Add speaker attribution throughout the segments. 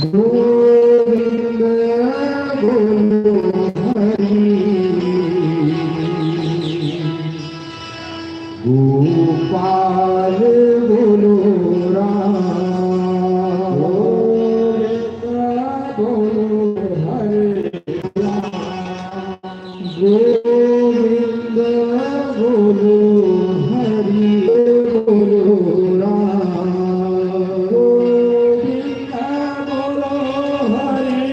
Speaker 1: गोविंद बोलो हरि गोपाल बोलो राम गोविंद बोलो हरि गोविंद बोलो हरि बोलो राम गोविंद बोलो हरि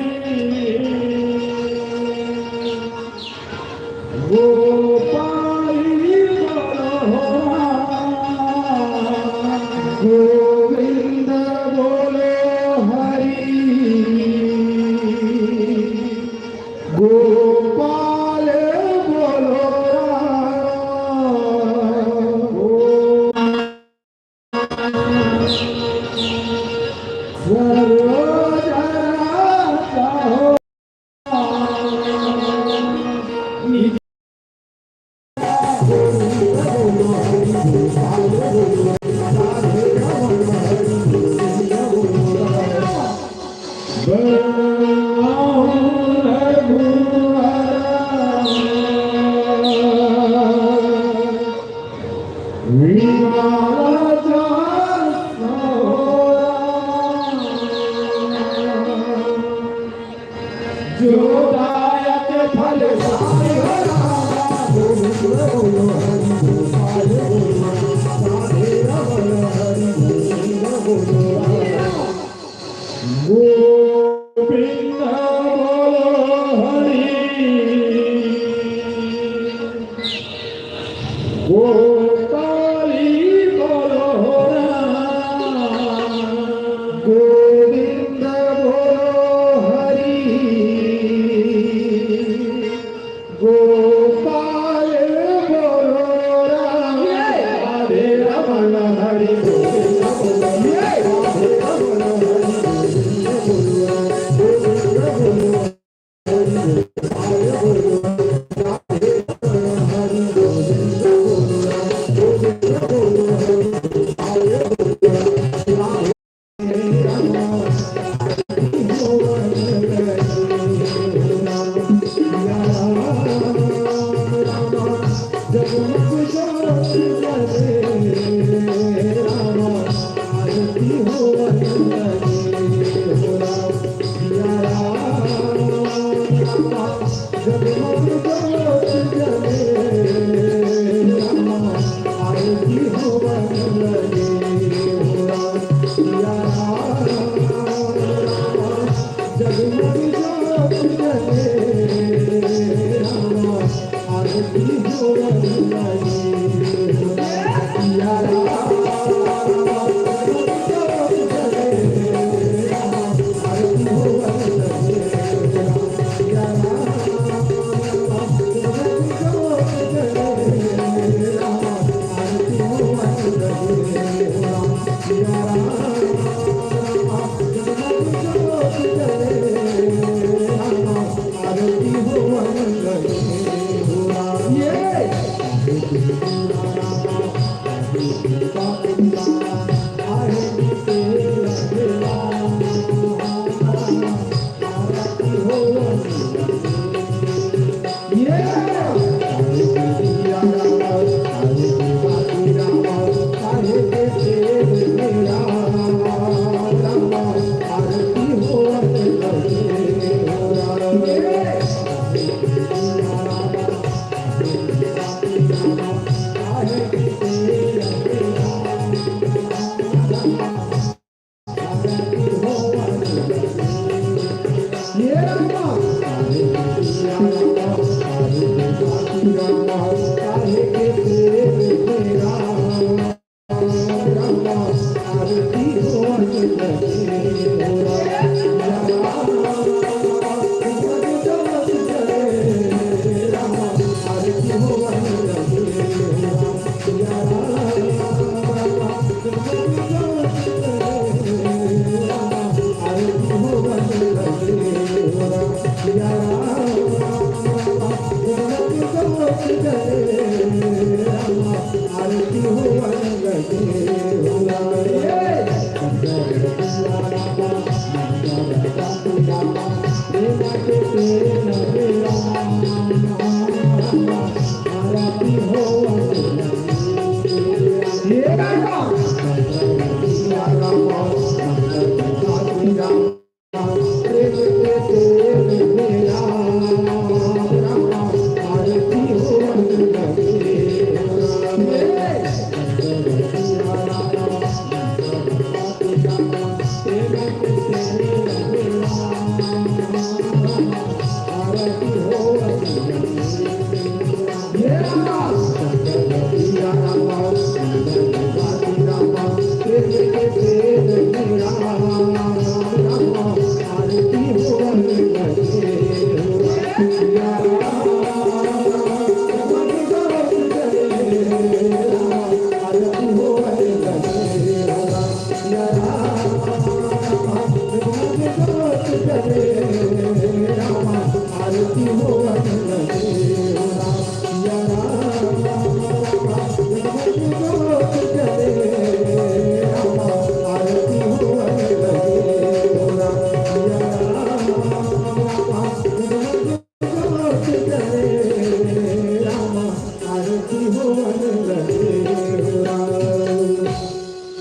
Speaker 1: गोपाली बोलो राम गोविंद बोलो हरि गोपाल बोलो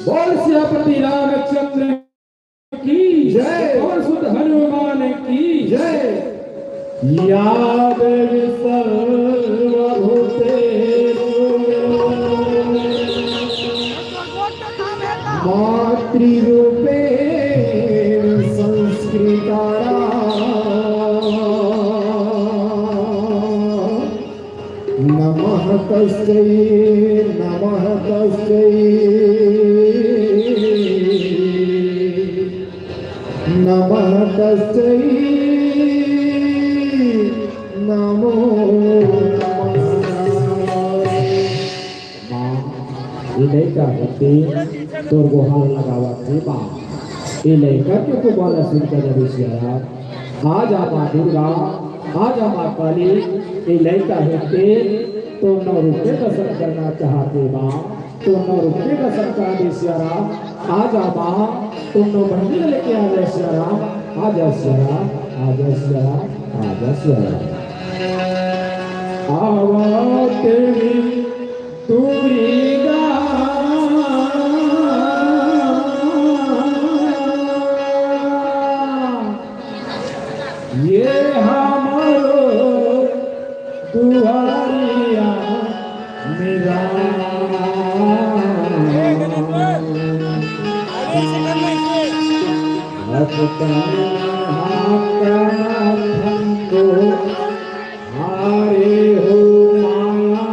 Speaker 1: बोल सियापति रामचंद्र की जय। और सुध हनुमान की जय। याद सर्वभूतेषु मातृरूपेण संस्कृता नमः तस्यै नमः तस्यै नमः तस्यै नमो Ilaika hati turgohal lagawa terima. Ilaika itu bola surga dari siaran. Aja ma Durga, aja ma Kali. Ilaika hati तुम नौ रुपये का दर्शन करना चाहते माँ, तुम 9 रुपये का दर्शन करा दे सियाराम। आजा माँ, तुम 9 मंदिर लेके आ जाए सियाराम। आजा सियाराम, आजा सियाराम, आजा सियाराम। आवा तेरी तुरीगा ये हमारो दुआरिया मेरा हारे हो माया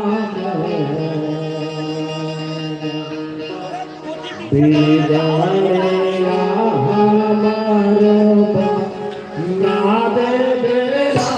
Speaker 1: हमारो ना दे बेरा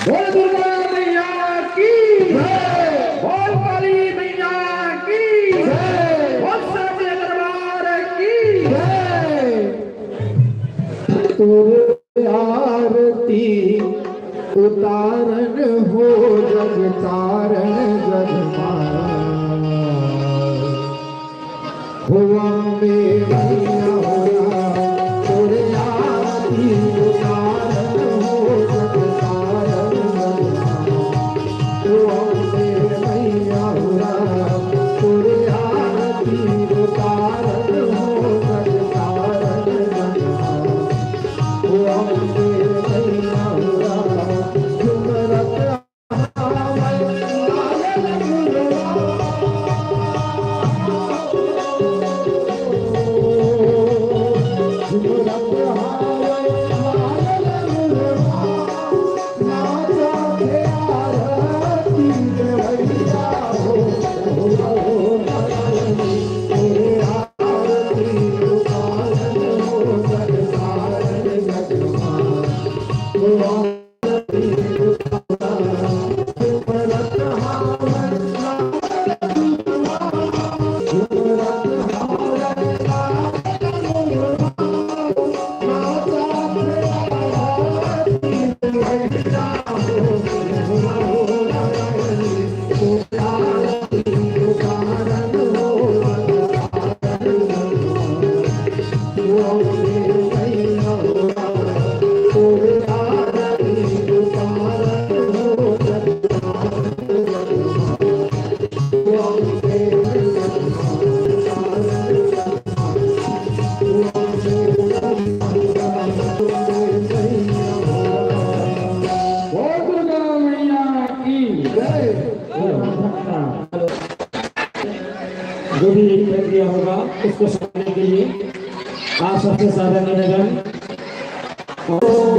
Speaker 1: बोल दुर्गा मैया की जय, बोल काली मैया की जय, बोल साचे दरबार की जय। तुझे आरती उतारन हो जग तारण जगमान हो अम्बे मैया होया तुझे आरती उतारन हो जग तारण जगमान हो अम्बे मैया होया तुझे आरती उतारन हो जग तारण जगमान हो अम्बे मैया होया झुमरत जो भी प्रक्रिया होगा उसको समझने के लिए आप सबसे सावधान निवेदन। Oh,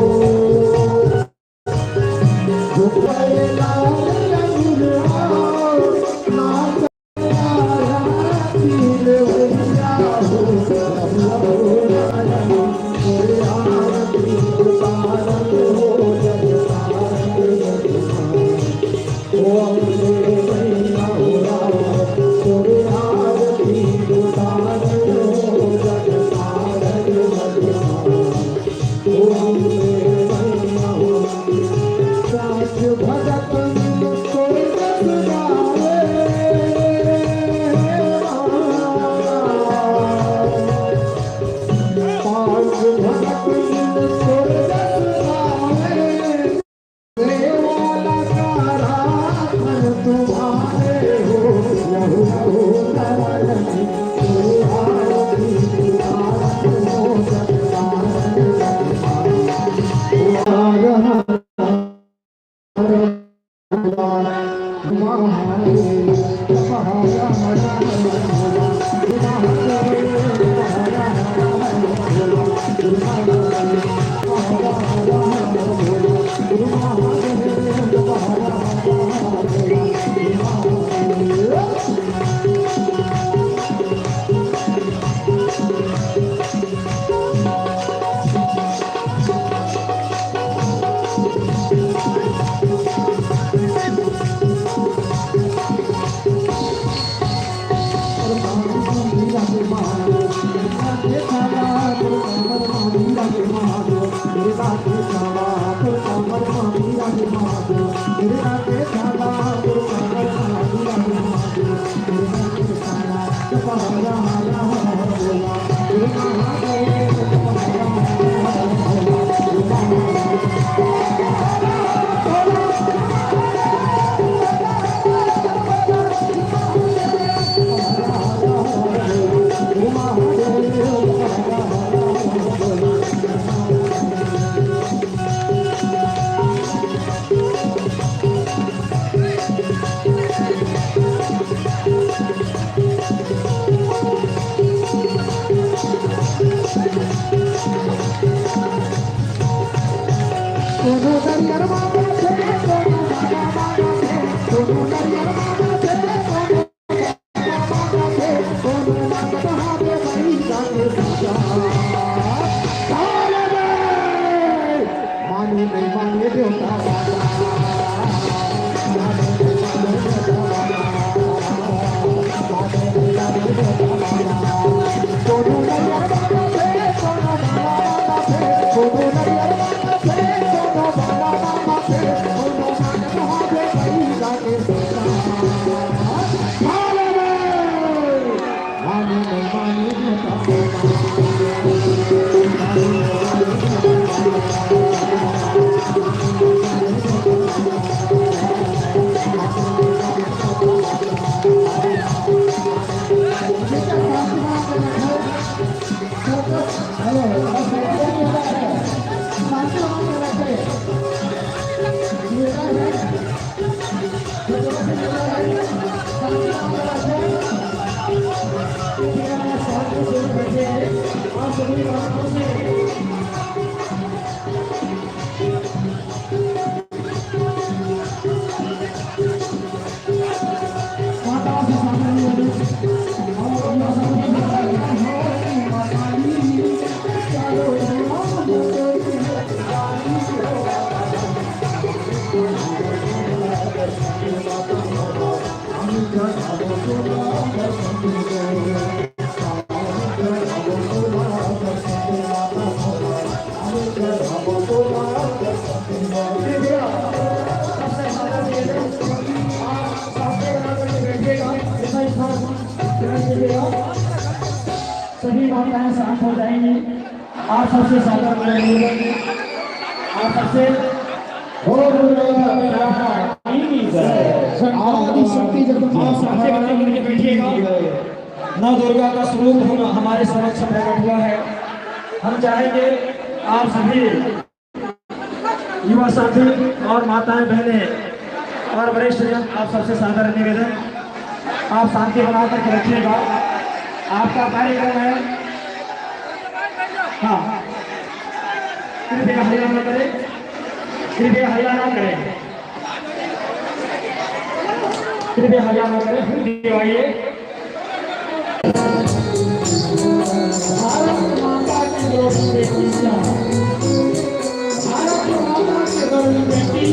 Speaker 2: सभी माताएं शांत हो जाएंगी। आप सबसे सादर आप सबसे बैठिएगा। नौ दुर्गा का स्वरूप हमारे समक्ष प्रकट हुआ है। हम चाहेंगे आप सभी युवा साथी और माताएं बहनें और वरिष्ठ जन आप सबसे सादर निवेदन, आप शांति बनाकर रखिएगा। आपका कार्यक्रम है, हाँ, कृपया हल्ला न करें, कृपया हल्ला न करें, कृपया हल्ला न करें। आइए, भारत माता की गौरव बेटी, भारत माता की गौरव बेटी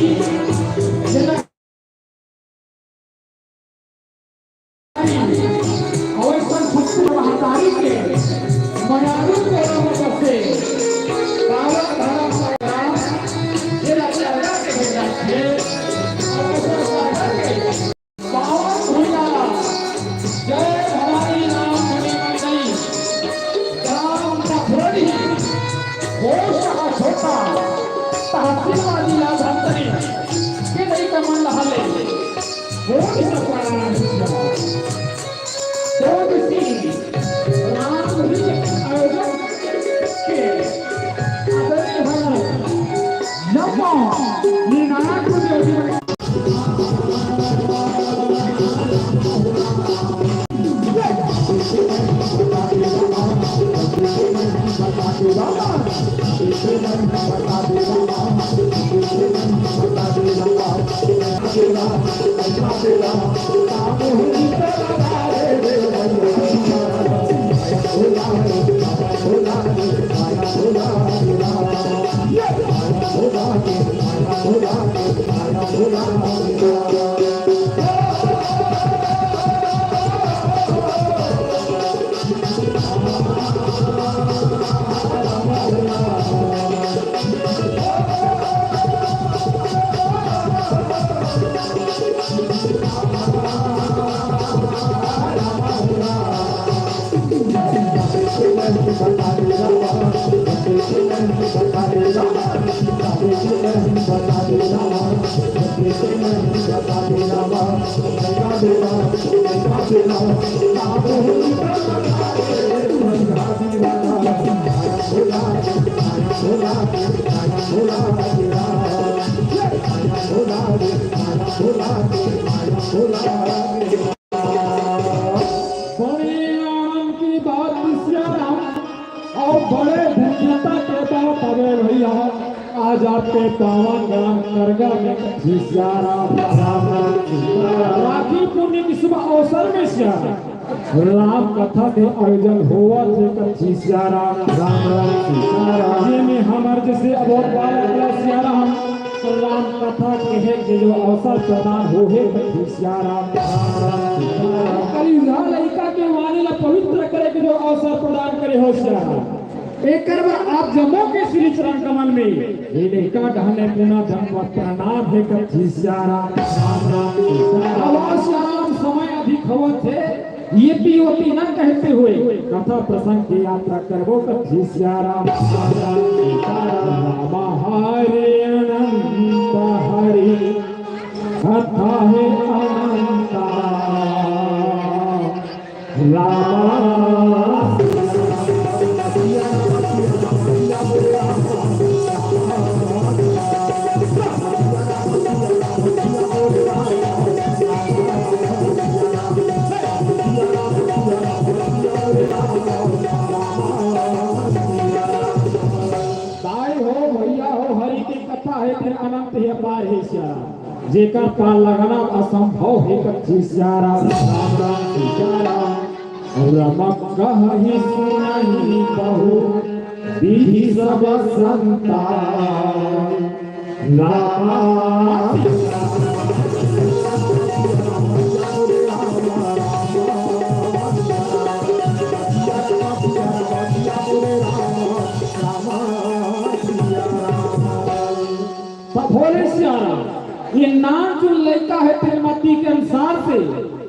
Speaker 2: no
Speaker 1: ये नाराज को देवी आज आपके पावन ग्राम करगा में राखी पुण्य की शुभ अवसर में राम कथा के आयोजन हुआ थे राम राम में हमारे जैसे अबोध राम कथा के के जो अवसर प्रदान हो है लड़का के वाणी ला पवित्र करे के जो अवसर प्रदान करे हो एक आप जम्मू के श्री चरण कमल में ये लड़का ढहने पुनः जन्म प्रणाम है राम समय अधिक हुआ थे ये पीओटी न कहते हुए कथा प्रसंग की यात्रा करबो राम हरे अनंत हरि कथा है अनंत राम अनंत है पार है श्यारा जेका पार लगाना असंभव है कथी श्यारा राम राम सीताराम रमक कहि सुनाई बहु विधि सब संता राम भोले श्याम ये नाम जो लड़का है प्रेमती के अनुसार से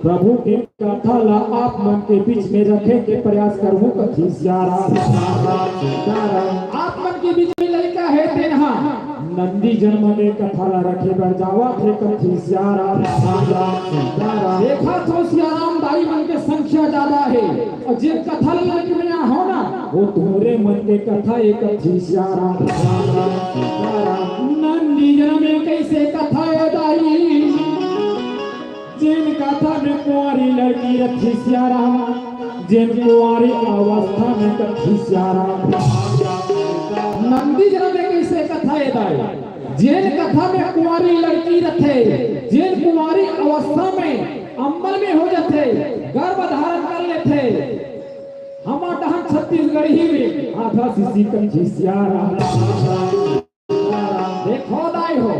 Speaker 1: प्रभु की कथा ला आप मन के बीच में रखे के प्रयास करूं कथी श्याम आप मन के बीच में लड़का है तेनहा नंदी जन्म में कथा ला रखे बर जावा थे कथी श्याम देखा तो श्याम दाई मन के संख्या ज्यादा है और जे कथा ला के में हो ना वो तुम्हारे मन के कथा एक कथी श्याम नंदी जन्म में कैसे कथा दाई जिन कथा में कुंवारी लड़की रखी श्यारा जिन कुंवारी अवस्था में कथी श्यारा नंदी जन्म में कैसे कथा दाई जिन कथा में कुंवारी लड़की रखे जिन कुंवारी अवस्था में अम्बल में हो जाते गर्भ धारण कर लेते हमारा डहन छत्तीसगढ़ ही में आधा सीसी कथी श्यारा देखो दाई हो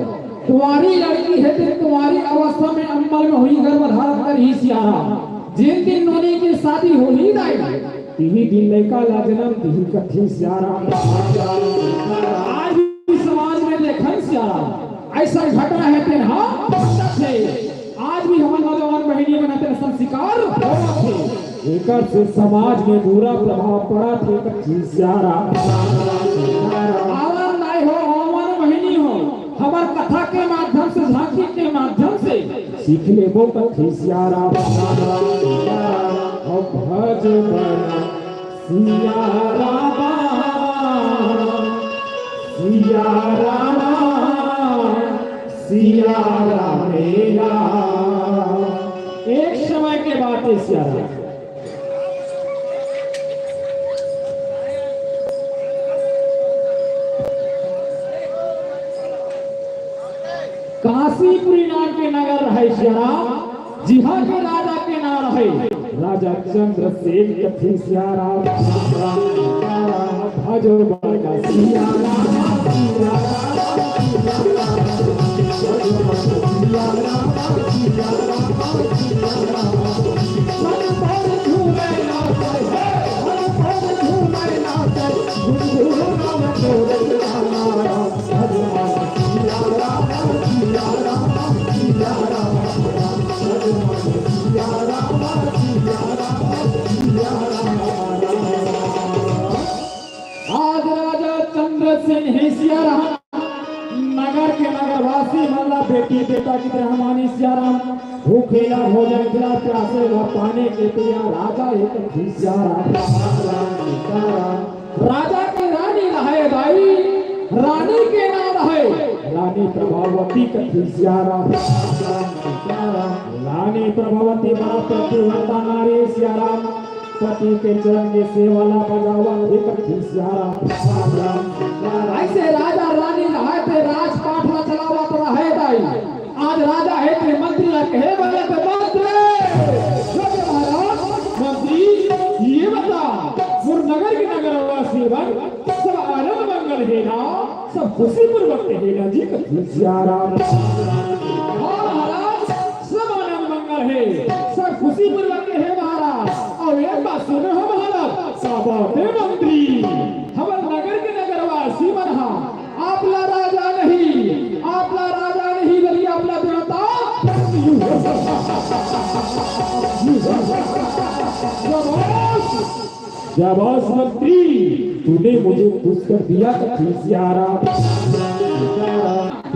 Speaker 1: कुंवारी लड़की है तो कुंवारी अवस्था में अम्बल में हुई गर्भ धारण कर ही श्यारा जिन दिन नोनी की शादी हो ही दाई तीन दिन लड़का ला जन्म तीन कथी श्यारा आज भी समाज में देखन श्यारा ऐसा घटना है तेन हां आज भी हमारे नौजवान बहनी बनाते संस्कार हो थे एकर से समाज में बुरा प्रभाव पड़ा थे कथी श्यारा आवन नहीं हो आवन बहनी हो हमार कथा के माध्यम से झांकी के माध्यम से सीख ले वो कथी श्यारा भज बना सिया रामा सिया रामा सिया राम रे राम। एक समय के बाद सिया राम काशीपुरी नाम के नगर रहे सिया राम, जिहा के राजा के नाम रहे राजा चंद्रसेन कथी सिया राम। भजो बाजा सिया राम सिया आज राजा चंद्रसेन है सिया राम, नगर के नगरवासी मल्ला बेटी बेटा की तरह मानी सिया राम। भूखेला भोजन खिला प्यासे पाने के पिया राजा एक सिया राम। राजा की रानी रहे भाई, रानी के नाम रहे रानी प्रभावती कथी सिया राम। रानी प्रभावती बड़ा प्रतिव्रता नारी सिया राम, पति के चरण के सेवाला बजावा कथी सिया राम। ऐसे राजा रानी रहे थे राजपाट में चलावा तो रहे दाई। आज राजा है थे मंत्री कहे वाले पे मंत्री ये बता नगर के नगरवासी सब आनंद मंगल है ना, सब खुशी पूर्वक है ना जी कथी सिया राम। महाराज सब आनंद मंगल है, सब खुशी पूर्वक है महाराज। और एक बात सुनो हो महाराज, सब मंत्री हमारे नगर के नगरवासी बना आपला राजा नहीं, आपला राजा नहीं बल्कि आपला देवता। शाबाश मंत्री, तूने मुझे खुश कर दिया कथी सिया राम।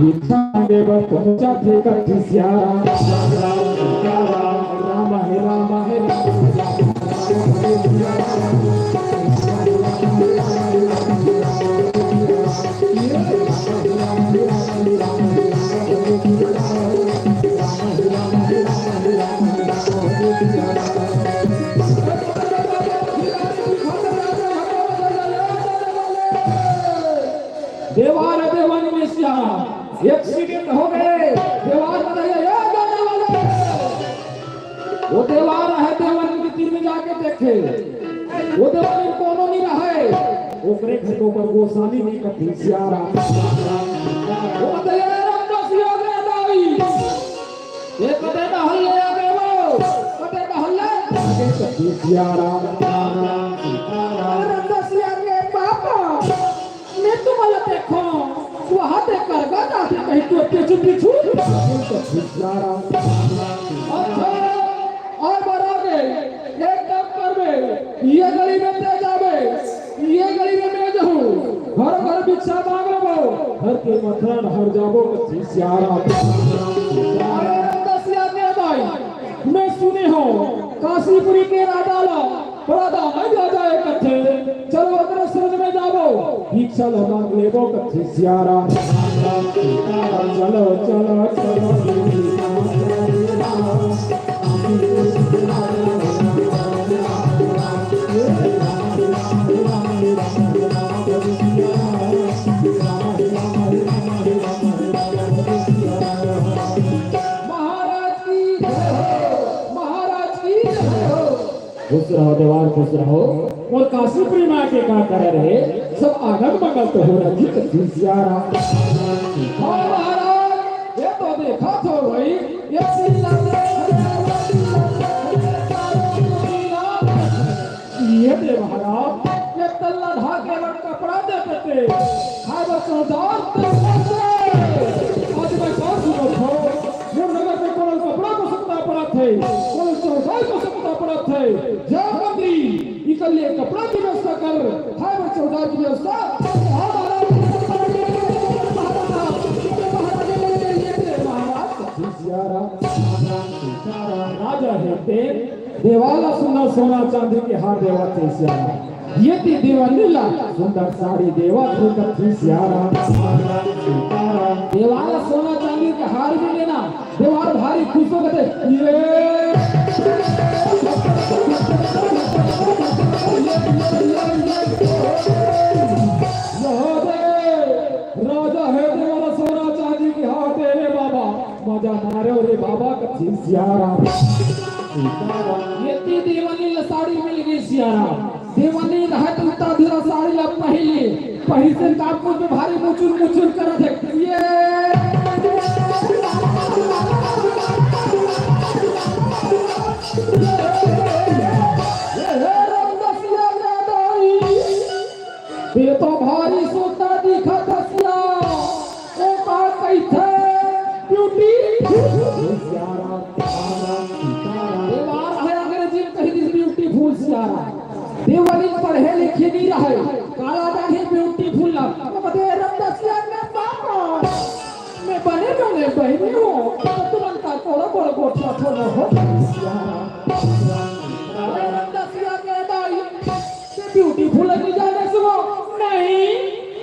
Speaker 1: इच्छा मांगे बर पहुंचा थे कथी सिया राम। राम है राम है देवार देवन में सिया एक्सीडेंट हो गए, देवार बताइए वो देवार है देवन के तीर में जाके देखे वो देवन कोनो नहीं रहे, ओकरे घर के ऊपर गोसाली नहीं कथी सिया राम। वो बताइए रामदास हो गया दाई ये कते का हल्ले आ गए, वो कते का हल्ले आगे कथी सिया राम। रामदास आ गए पापा मैं तुम्हारा देखो वहां देख कर गाता थी कहीं तो पीछे पीछू कथी सिया राम। अच्छा और बढ़ागे एक काम करबे ये गली में दे जावे, ये गली में मैं जाऊं घर घर भिक्षा मांग लेबो, घर के मथरा हर जाबो कथी सिया राम। अरे दसिया के भाई मैं सुने हो काशीपुरी के राजा ला बड़ा दाम जा जाए कथे, चलो अगर शरण में जाबो भिक्षा मांग लेबो कथी सिया राम। चलो चलो चलो खुश रहो देवार खुश रहो। और काशीपुरी माँ के का कर रहे सब आगम बगल तो हो रही कथी सिया राम। हाँ महाराज ये तो देखा तो भाई ये दे महाराज ये तल्ला ढाके में कपड़ा देते थे हाय बच्चों दांत आज मैं कौन सुनो थो वो नगर में कौन कपड़ा को सकता पड़ा थे, कौन चौधाई को सकता पड़ा थे। जा मंत्री इकल लिए कपड़ा की व्यवस्था कर, हाय बच्चों चौधाई की व्यवस्था राजा है देवाला सुंदर सोना चांदी के हार देवा थे सिया राम। ये थी देवा लीला सुंदर साड़ी देवा थे कथी सिया राम। देवाला सोना चांदी के भारी भी लेना देवार भारी खुश हो गए ये राजा है देवारा सोना चांदी की हाथ है बाबा मजा मारे रे बाबा का सियारा ये ती दीवानी ला साड़ी मिल गई सियारा दीवानी रहत उता धीरा साड़ी ला पहली से कापूस में भारी मुचुर मुचुर कर थे ये ये तो भारी सोता दिखा दसिया ओ का कैथे ब्यूटी सियारा देवार है अंग्रेजी में कही दिस ब्यूटीफुल सियारा देवाली पढ़े लिखे नहीं रहे काला दाढ़ी ब्यूटीफुल ना बदे रब दसिया ने बाबा मैं बने बने बहनी हो तो तुरंत का थोड़ा बड़ा गोठा थोड़ा हो सियारा रब दसिया के दाई से ब्यूटीफुल नहीं जाने सुनो नहीं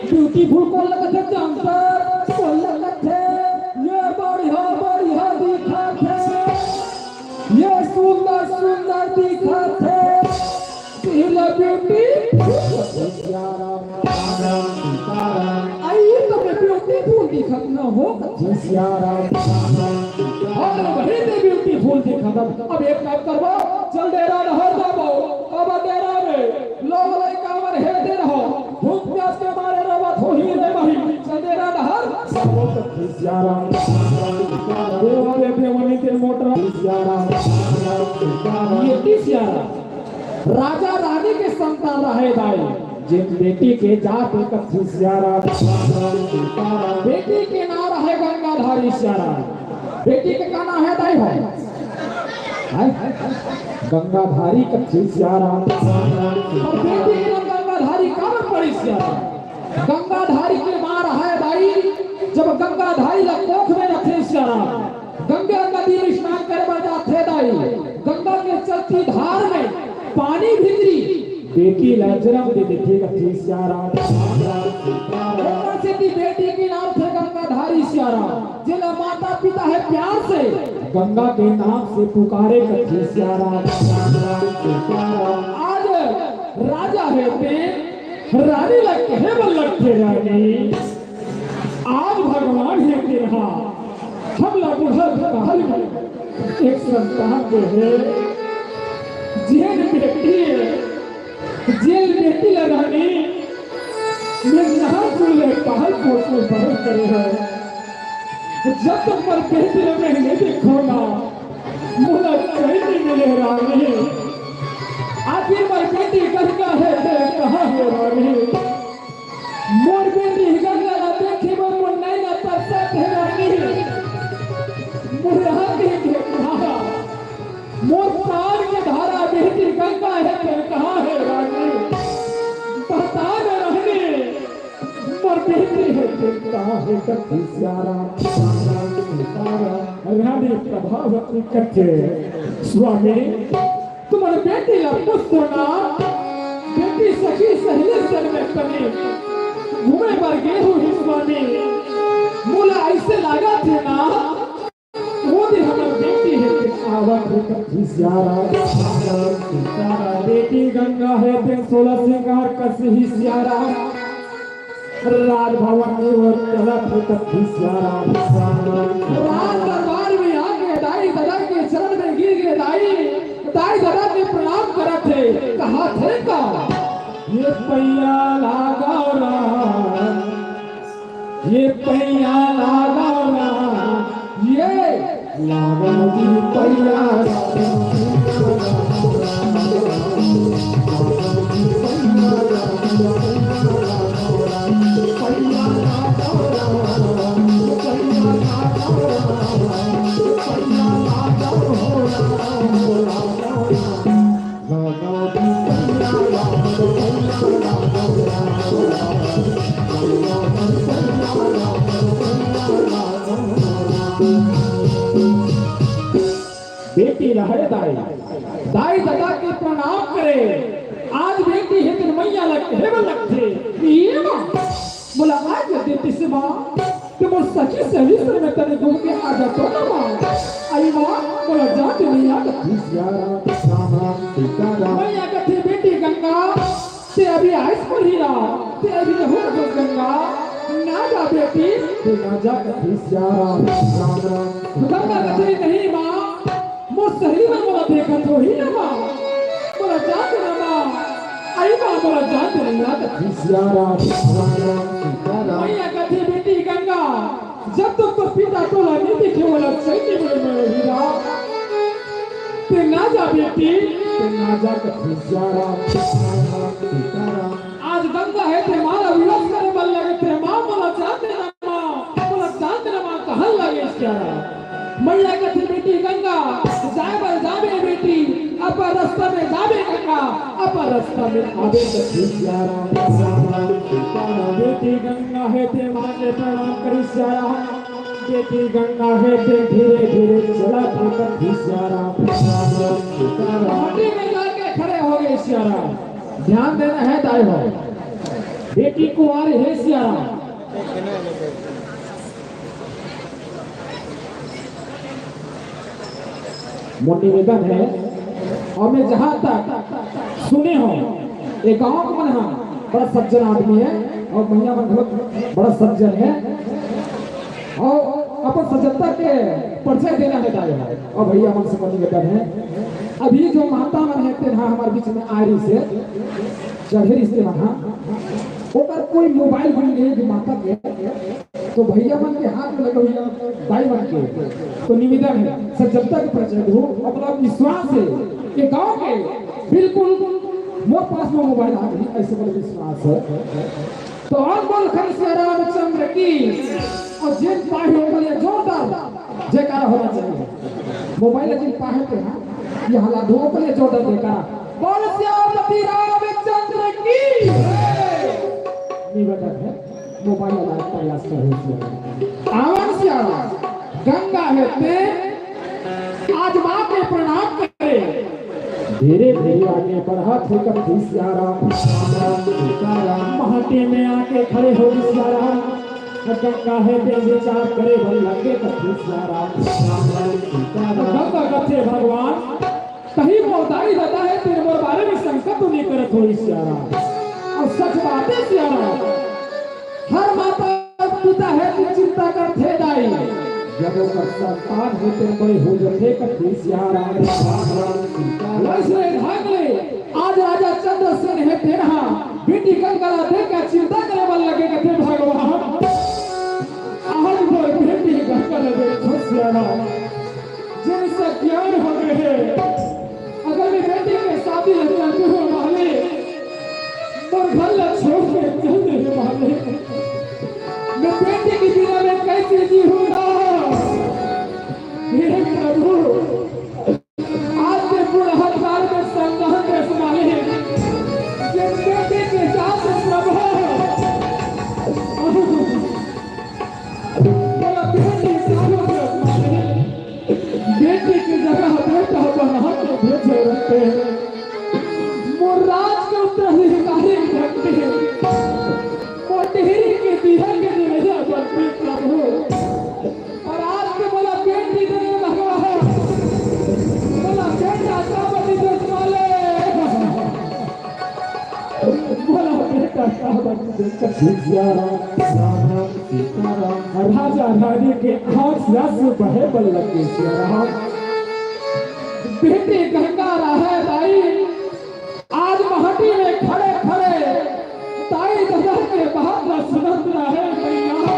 Speaker 1: ब्यूटीफुल को लगत है जंतर को लगत है ये बढ़िया दिखा थे ये सुंदर सुंदर दिखा थे पहला ब्यूटी आइए तो मैं ब्यूटीफुल दिखत न हो और वही से ब्यूटीफुल दिखत अब एक काम करबो चल डेरा नहर जाबो अब डेरा में लोग लइका मन हे दे रहो भूख प्यास के मारे रोवत हो ही रे वही चल डेरा नहर सबो तो सियारा देवाले देवनी के मोटर सियारा ये सियारा राजा रानी के संतान रहे दाई जिन बेटी के जात कथी सियारा बेटी के नाम रहे गंगाधारी सियारा बेटी के का नाम है दाई भाई गंगाधारी कथी सियारा और बेटी के नाम गंगाधारी कब पड़ी सियारा गंगाधारी के मां रहे दाई जब गंगाधारी ला कोख में रखे सियारा गंगा नदी में स्नान करे बर जाथे दाई गंगा के चलती धार में पानी भीतरी बेटी ला जन्म दे देथे कथी सियारा ऊपर से दी बेटी के नाम थे गंगाधारी सियारा जिला माता पिता है प्यार से गंगा के नाम से पुकारे कथी सियारा आज राजा है पे रानी ला कहे बल लगे रानी आज भगवान है के रहा हम ला बुढ़ल कहल एक संतान के है जेल बेटी लगानी मैं यहाँ चूल्हे पहल पोषण बहल करे है जब तक पर बेटी में नहीं देखोगा मुझे कहीं मिले रानी आखिर पर बेटी गंगा है कहाँ है रानी मोर बेटी गंगा ना देखे वो मुझ नहीं ना तरसा है रानी मुझे यहाँ देखे कहाँ मोर प्राण के धारा बेटी गंगा है कहाँ है रानी बता न रहने मोर बेटी है कहाँ है कथी सियारा रानी प्रभावती कथे स्वामी तुम्हारे बेटी ला पुत्र ना बेटी सखी सहेली संग में कभी घूमे पर गए हो ही स्वामी मोला ऐसे लगा थे ना वो भी हमारी बेटी है आवत है कथी सियारा बेटी गंगा है ते 16 सिंगार कस ही सियारा राज भवन में और चलत है कथी सियारा राज दरबार में आके दाई दादा के चरण में गिर गए दाई दादा के प्रणाम करत थे कहा थे का ये पैया लगाओ ना ये पैया लगाओ ना ये लागी पैया बेटी रहे दाई दादा के प्रणाम करे आज बेटी है तेरे मैया लगते है लगते ये बोला आज देती से मां कि वो सखी सही से मैं तने घूम के आ जाता ना मां आई मां बोला जाके नहीं आ सियारा राम राम सीताराम मैं या कथी बेटी गंगा ते अभी आइस पर ही रहा ते अभी हो तो गंगा ना जा बेटी ते ना जा कथी सियारा राम राम गंगा कथी नहीं मां मो सही में बोला देखा तो ही ना मां बोला जाके ना मां आई मां बोला जाके नहीं आ कथी सियारा राम राम सीताराम मैं या कथी बेटी गंगा जब तक तो पिता तोला नहीं दिखे वाला सही में हीरा ते ना जा बेटी ते ना जा कथी सियारा सीताराम आज गंगा है ते मारा विलास करे बल लगे ते मां बोला जानते ना मां कहल लगे सियारा मैया कथी बेटी गंगा जाए पर जावे बेटी अब रास्ता में जावे गंगा अब रास्ता में आवे कथी सियारा सीताराम बेटी गंगा है ते मां के प्रणाम करी सियारा बेटी गंगा है ते धीरे धीरे चला था कथी सियारा माटी में जाके खड़े हो गए सियारा ध्यान देना है दाई हो बेटी कुंवारी है सियारा मोटी निवेदन है और मैं जहां तक सुने हो एक गांव का मन बड़ा सज्जन आदमी है और मैया मन बड़ा सज्जन है और अपन सज्जनता के परिचय देना है दाई हो और भैया मन से मोटी निवेदन है अभी जो माता मन है तेना हमारे बीच में आरी से चढ़े रिश्ते वहां ओकर कोई मोबाइल बन गए जो माता के तो भैया मन के हाथ में लगे हुए दाई बन के तो निवेदन है सज्जनता के परिचय दो अपना विश्वास है ये गांव के बिल्कुल मोर पास में मोबाइल आ गई ऐसे बड़ा विश्वास है तो और बोल खरी से रामचंद्र की और जिन पाही हो गए जोरदार जयकारा होना चाहिए मोबाइल जिन पाहे के हां ये हला दो के लिए जोरदार जयकारा बोल श्यामपति रामचंद्र की निवेदन है मोबाइल वाला प्रयास कर आवन श्यामा गंगा है ते आज मां के प्रणाम करे धीरे धीरे आगे बढ़ा थे कथी सियारा महटे में आके खड़े हो सियारा गंगा है ते विचार करे भल लगे कथी सियारा गंगा कथे भगवान कहीं मोदाई दादा है तेरे मोर बारे में संकट तो नहीं करत होई सियारा और सच बात है सियारा हर माता पिता है कि चिंता कर थे दाई जब वो संतान होते बड़े हो जाते कथी सियारा वैसे भाग ले आज राजा चंद्रसेन है तेरा बेटी गंगा देख के चिंता करे बल लगे कथे भगवान आज वो बेटी गंगा देखो सियारा जिनसे ज्ञान हो गए हैं अगर मैं बेटी के शादी होता तो वाले और घर ला छोड़ के चल दे वाले मैं बेटी की बिना में कैसे जीऊंगा मेरे प्रभु आज से पूरा हथियार में संग्रह में संभाले ये बेटी के साथ प्रभु बोला बेटी सालों में संभाले बेटी की जगह बेटा बना के भेजे रहते हैं मोराज के उत्तराधिकारी रखते हैं मोटेरी के दिया के निवेदा करते प्रभु और आज के बोला बेटी देने लगा है बोला बेटा सावती देश वाले बोला बेटा सावती देश सियारा राम सीताराम राजा रानी के आंख से आंसू बहे बल लगे सियारा बेटी गंगा रहे दाई आज महटी में खड़े खड़े ताई दादा के बहादुर सुनत रहे मैया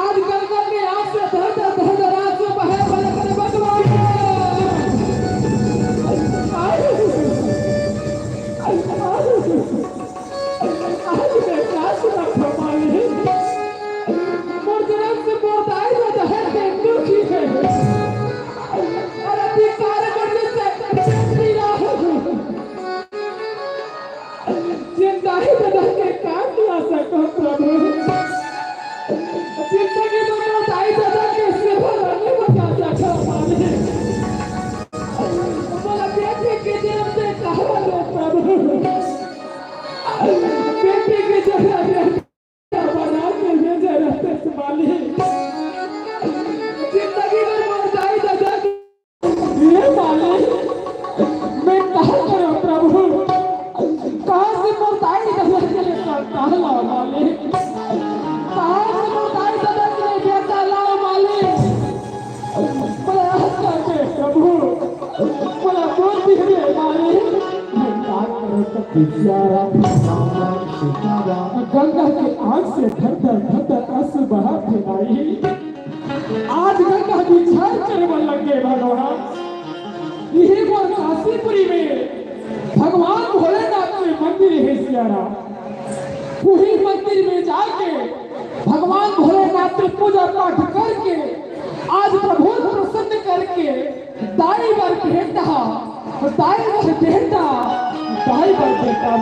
Speaker 1: आज गंगा के आंख से धर आंसू बहे बल लगे भगवान आज मैं क्या सुना फरमाई मुर्दरन से बोताई दादा है के दुखी है बेटी की जगह बना के भेजे रहते सियाराम राम राम सीताराम।
Speaker 3: गंगा की आग से धर आंसू बहा फिराई। आज गंगा की छाल चढ़ने लग गए भगवान। यही वो काशीपुरी में भगवान भोलेनाथ के मंदिर है सियाराम। वही मंदिर में जाके भगवान भोलेनाथ की पूजा पाठ करके आज प्रभु प्रसन्न करके दाई बर बेटा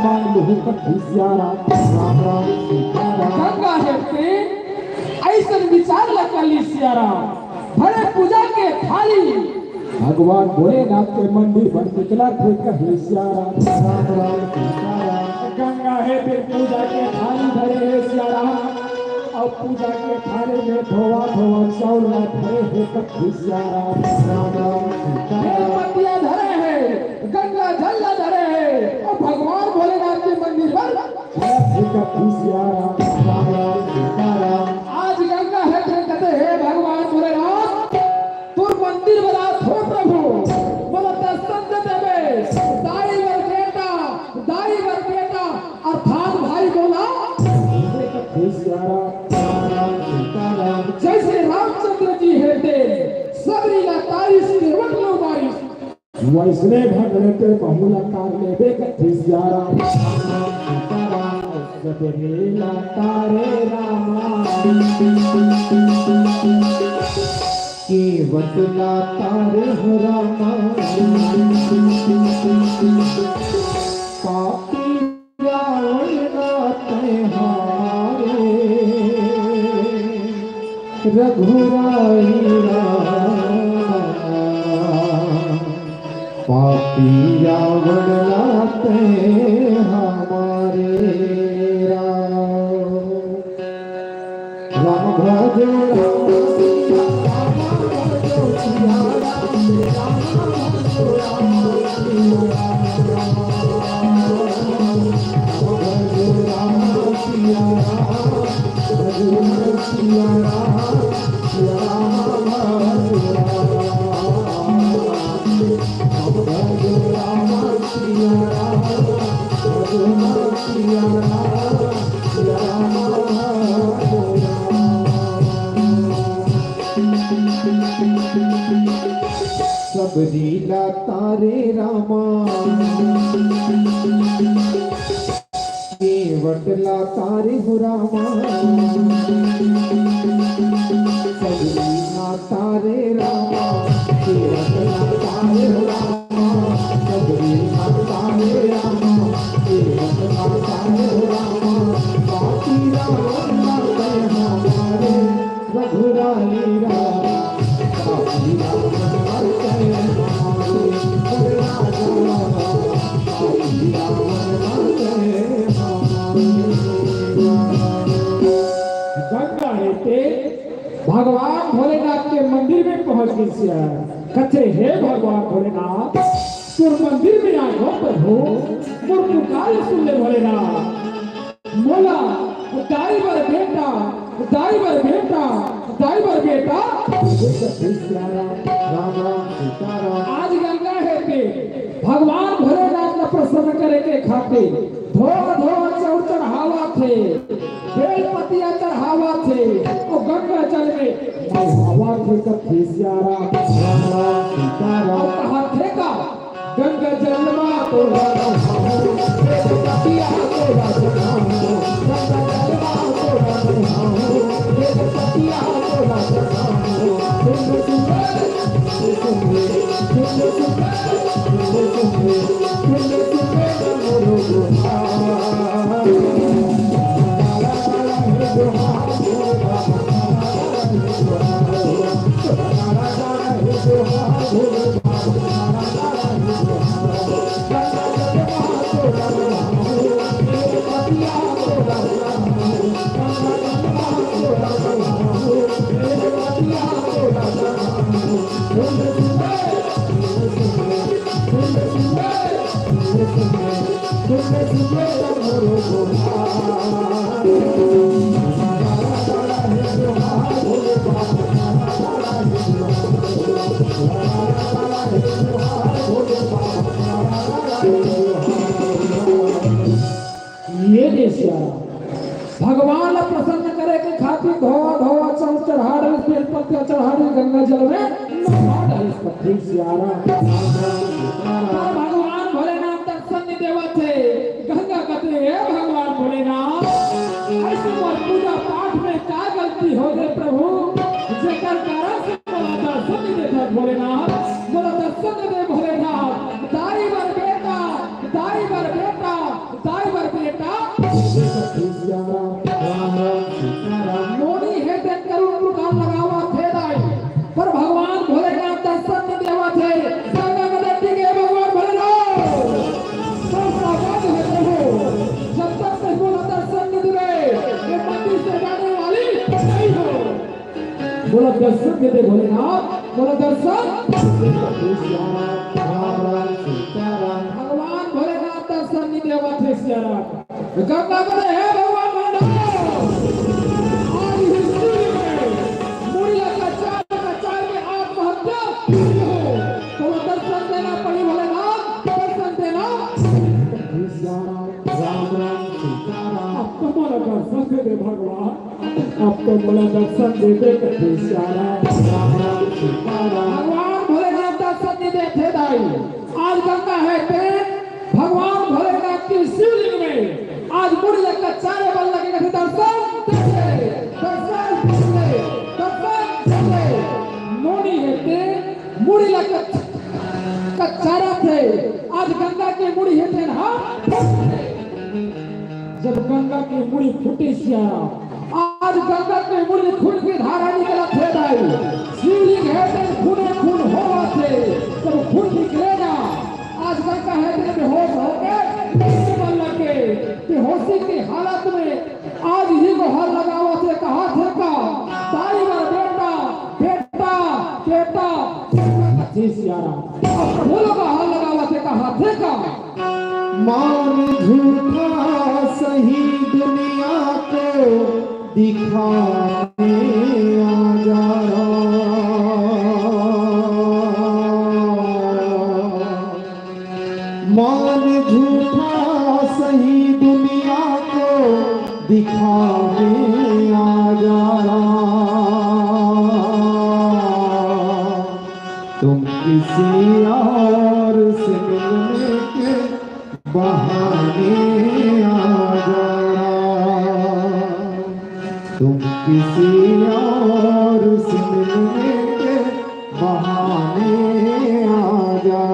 Speaker 3: मांग लो कभी सियाराम
Speaker 1: राम राम सीताराम।
Speaker 3: गंगा है प्रेम ऐसा विचार लगा सियाराम। भरे पूजा के थाली भगवान भोलेनाथ के मंदिर पर निकला थे कहे सियाराम
Speaker 1: राम राम सीताराम।
Speaker 3: गंगा है फिर पूजा के थाली भरे है सियाराम। और पूजा के थाली में धोवा चावल भरे है कभी सियाराम
Speaker 1: राम राम सीताराम।
Speaker 3: पत्तियां धरे है गंगा जल धरे है और भगवान भोलेनाथ के मंदिर पर कभी सियाराम
Speaker 1: राम राम सीताराम।
Speaker 3: आज गंगा है कहते हैं भगवान भोलेनाथ तुम मंदिर बना हो प्रभु बोला दर्शन दे देवे दाई वर बेटा अर्थात भाई बोला
Speaker 1: राम राम सीताराम।
Speaker 3: जैसे रामचंद्र जी है थे सबरी का तारीफ के वट लो बारिश वैसने भगने पे बहुला कार ले दे कथी सियाराम सबरीला तारे रामा
Speaker 1: के बदला तारे हो रामा। पापी रावण नाते हारे रघुराई रामा। पापी रावण नाते हमारे राम भजो सबरीला तारे रामा केवटला तारे हो रामा। सबरीला तारे रामा केवटला तारे हो रामा। सबरीला तारे रामा केवटला तारे हो रामा। पापी रावण नाते हमारे रघुराई रामा। पापी रावण
Speaker 3: भगवान भोलेनाथ के मंदिर में पहुंच गई कथे हे भगवान भोलेनाथ तुम मंदिर में आए हो प्रभु मुर पुकार सुन ले भोलेनाथ मोला दाईवर बेटा
Speaker 1: राम राम सीताराम।
Speaker 3: आज गंगा है पे भगवान भोलेनाथ का प्रसन्न करे के खातिर धो चौर चढ़ावा थे बेल पतिया चढ़ावा थे और गंगा जल में हवा थे कथी सियाराम
Speaker 1: राम राम सीताराम।
Speaker 3: कहा थे का गंगा जल में तो पतिया तेरा चढ़ाओ गंगा जल में तो पतिया तेरा चढ़ाओ पत्ते चढ़ाने गंगा जल में नहा डाली पत्थर सियारा भगवान भोलेनाथ दर्शन नहीं देवा थे गंगा कहते हैं भगवान भोलेनाथ ऐसे और पूजा पाठ में क्या गलती हो गई प्रभु जेकर कारण से बोला दर्शन नहीं देता भोलेनाथ बोला दर्शन नहीं दे भोलेनाथ दाई बर बेटा दाई बर बेटा दाई बर बेटा मोनी है देख करुण दुकान लगावा थे दाई पर भगवान भोलेनाथ दर्शन नहीं देवा थे गंगा नदी के भगवान भोलेनाथ सबका बात है प्रभु जब तक से बोला दर्शन नहीं दे ये मंदिर से जाने वाली नहीं हो बोला दर्शन के दे भोलेनाथ बोला दर्शन भगवान भोलेनाथ दर्शन नहीं देवा थे सियारा गंगा बोले है भगवान भोलेनाथ आज ही सूर्य में मुड़िया का चार में आत्महत्या तो दर्शन देना पड़ी भोलेनाथ दर्शन देना अब तो बोला दर्शन दे दे भगवान अब तो बोला दर्शन दे दे भगवान भोलेनाथ दर्शन नहीं देते दाई आज गंगा है पेट भगवान भोलेनाथ की शिवलिंग में आज मुड़िया का चारे बल लगे थे दर्शन मोनी है पेट मुड़िया का चारा थे आज गंगा की मुड़ी है थे ना जब गंगा की मुड़ी फूटी सियारा आज गंगा के मुड़ी खून की धारा निकला थे दाई शिवलिंग है तो खून खून होगा थे जब खून निकलेगा आज गंगा है तो बेहोश हो गए लगे बेहोशी की हालत में आज ही को हल लगावा थे कहा थे का दाई बर बेटा बेटा बेटा जी सियारा अब बोलो का हल लगावा थे कहा थे का
Speaker 1: मान झूठा सही दुनिया को दिखाने आ जा मान झूठा सही दुनिया को दिखाने आ जा तुम किसी और से मिलने के बहाने आ जा तुम किसी और से मिलने के बहाने आ जा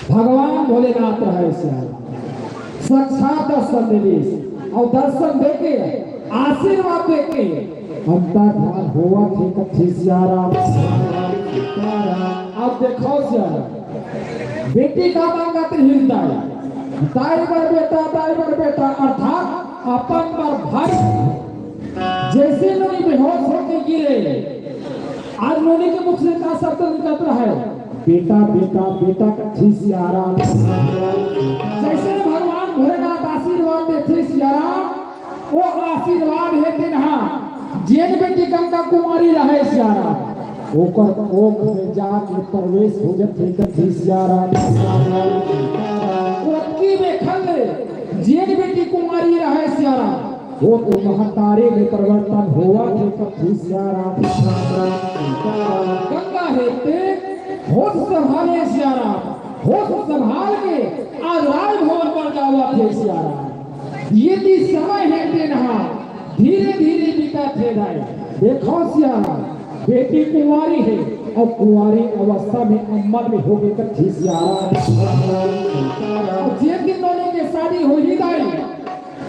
Speaker 3: भगवान भोलेनाथ रहे साक्षात दर्शन देवी और दर्शन देके आशीर्वाद देके अंतर्धान हुआ थे कथी सियारा अब देखो सियारा बेटी का मांगत हृदय दाई बर बेटा अर्थात अपन पर भाई। जैसे नोनी बेहोश होकर गिरे, आज नोनी के मुख से क्या शब्द निकल रहा है? बेटा बेटा बेटा कथी सियारा। जैसे भगवान भोलेनाथ आशीर्वाद देते सियारा, वो आशीर्वाद है तिन्हा जेन बेटी गंगा कुमारी रहे सियारा, ओकर ओक में जाके प्रवेश हो जाते कथी सियारा। ओकी में खल जेन बेटी कुमारी रहे सियारा, वो तो महतारे में परिवर्तन हुआ थे कथी सियारा। गंगा है ते होश संभाले सियारा, होश संभाल के आज राजभवन पर जावा थे सियारा। यदि समय है तेनहा धीरे धीरे बीता थे जाए। देखो सियारा, बेटी कुंवारी है और कुंवारी अवस्था में अम्मल में हो गई कथी सियारा। जे दिन नोनी के शादी हो ही गई,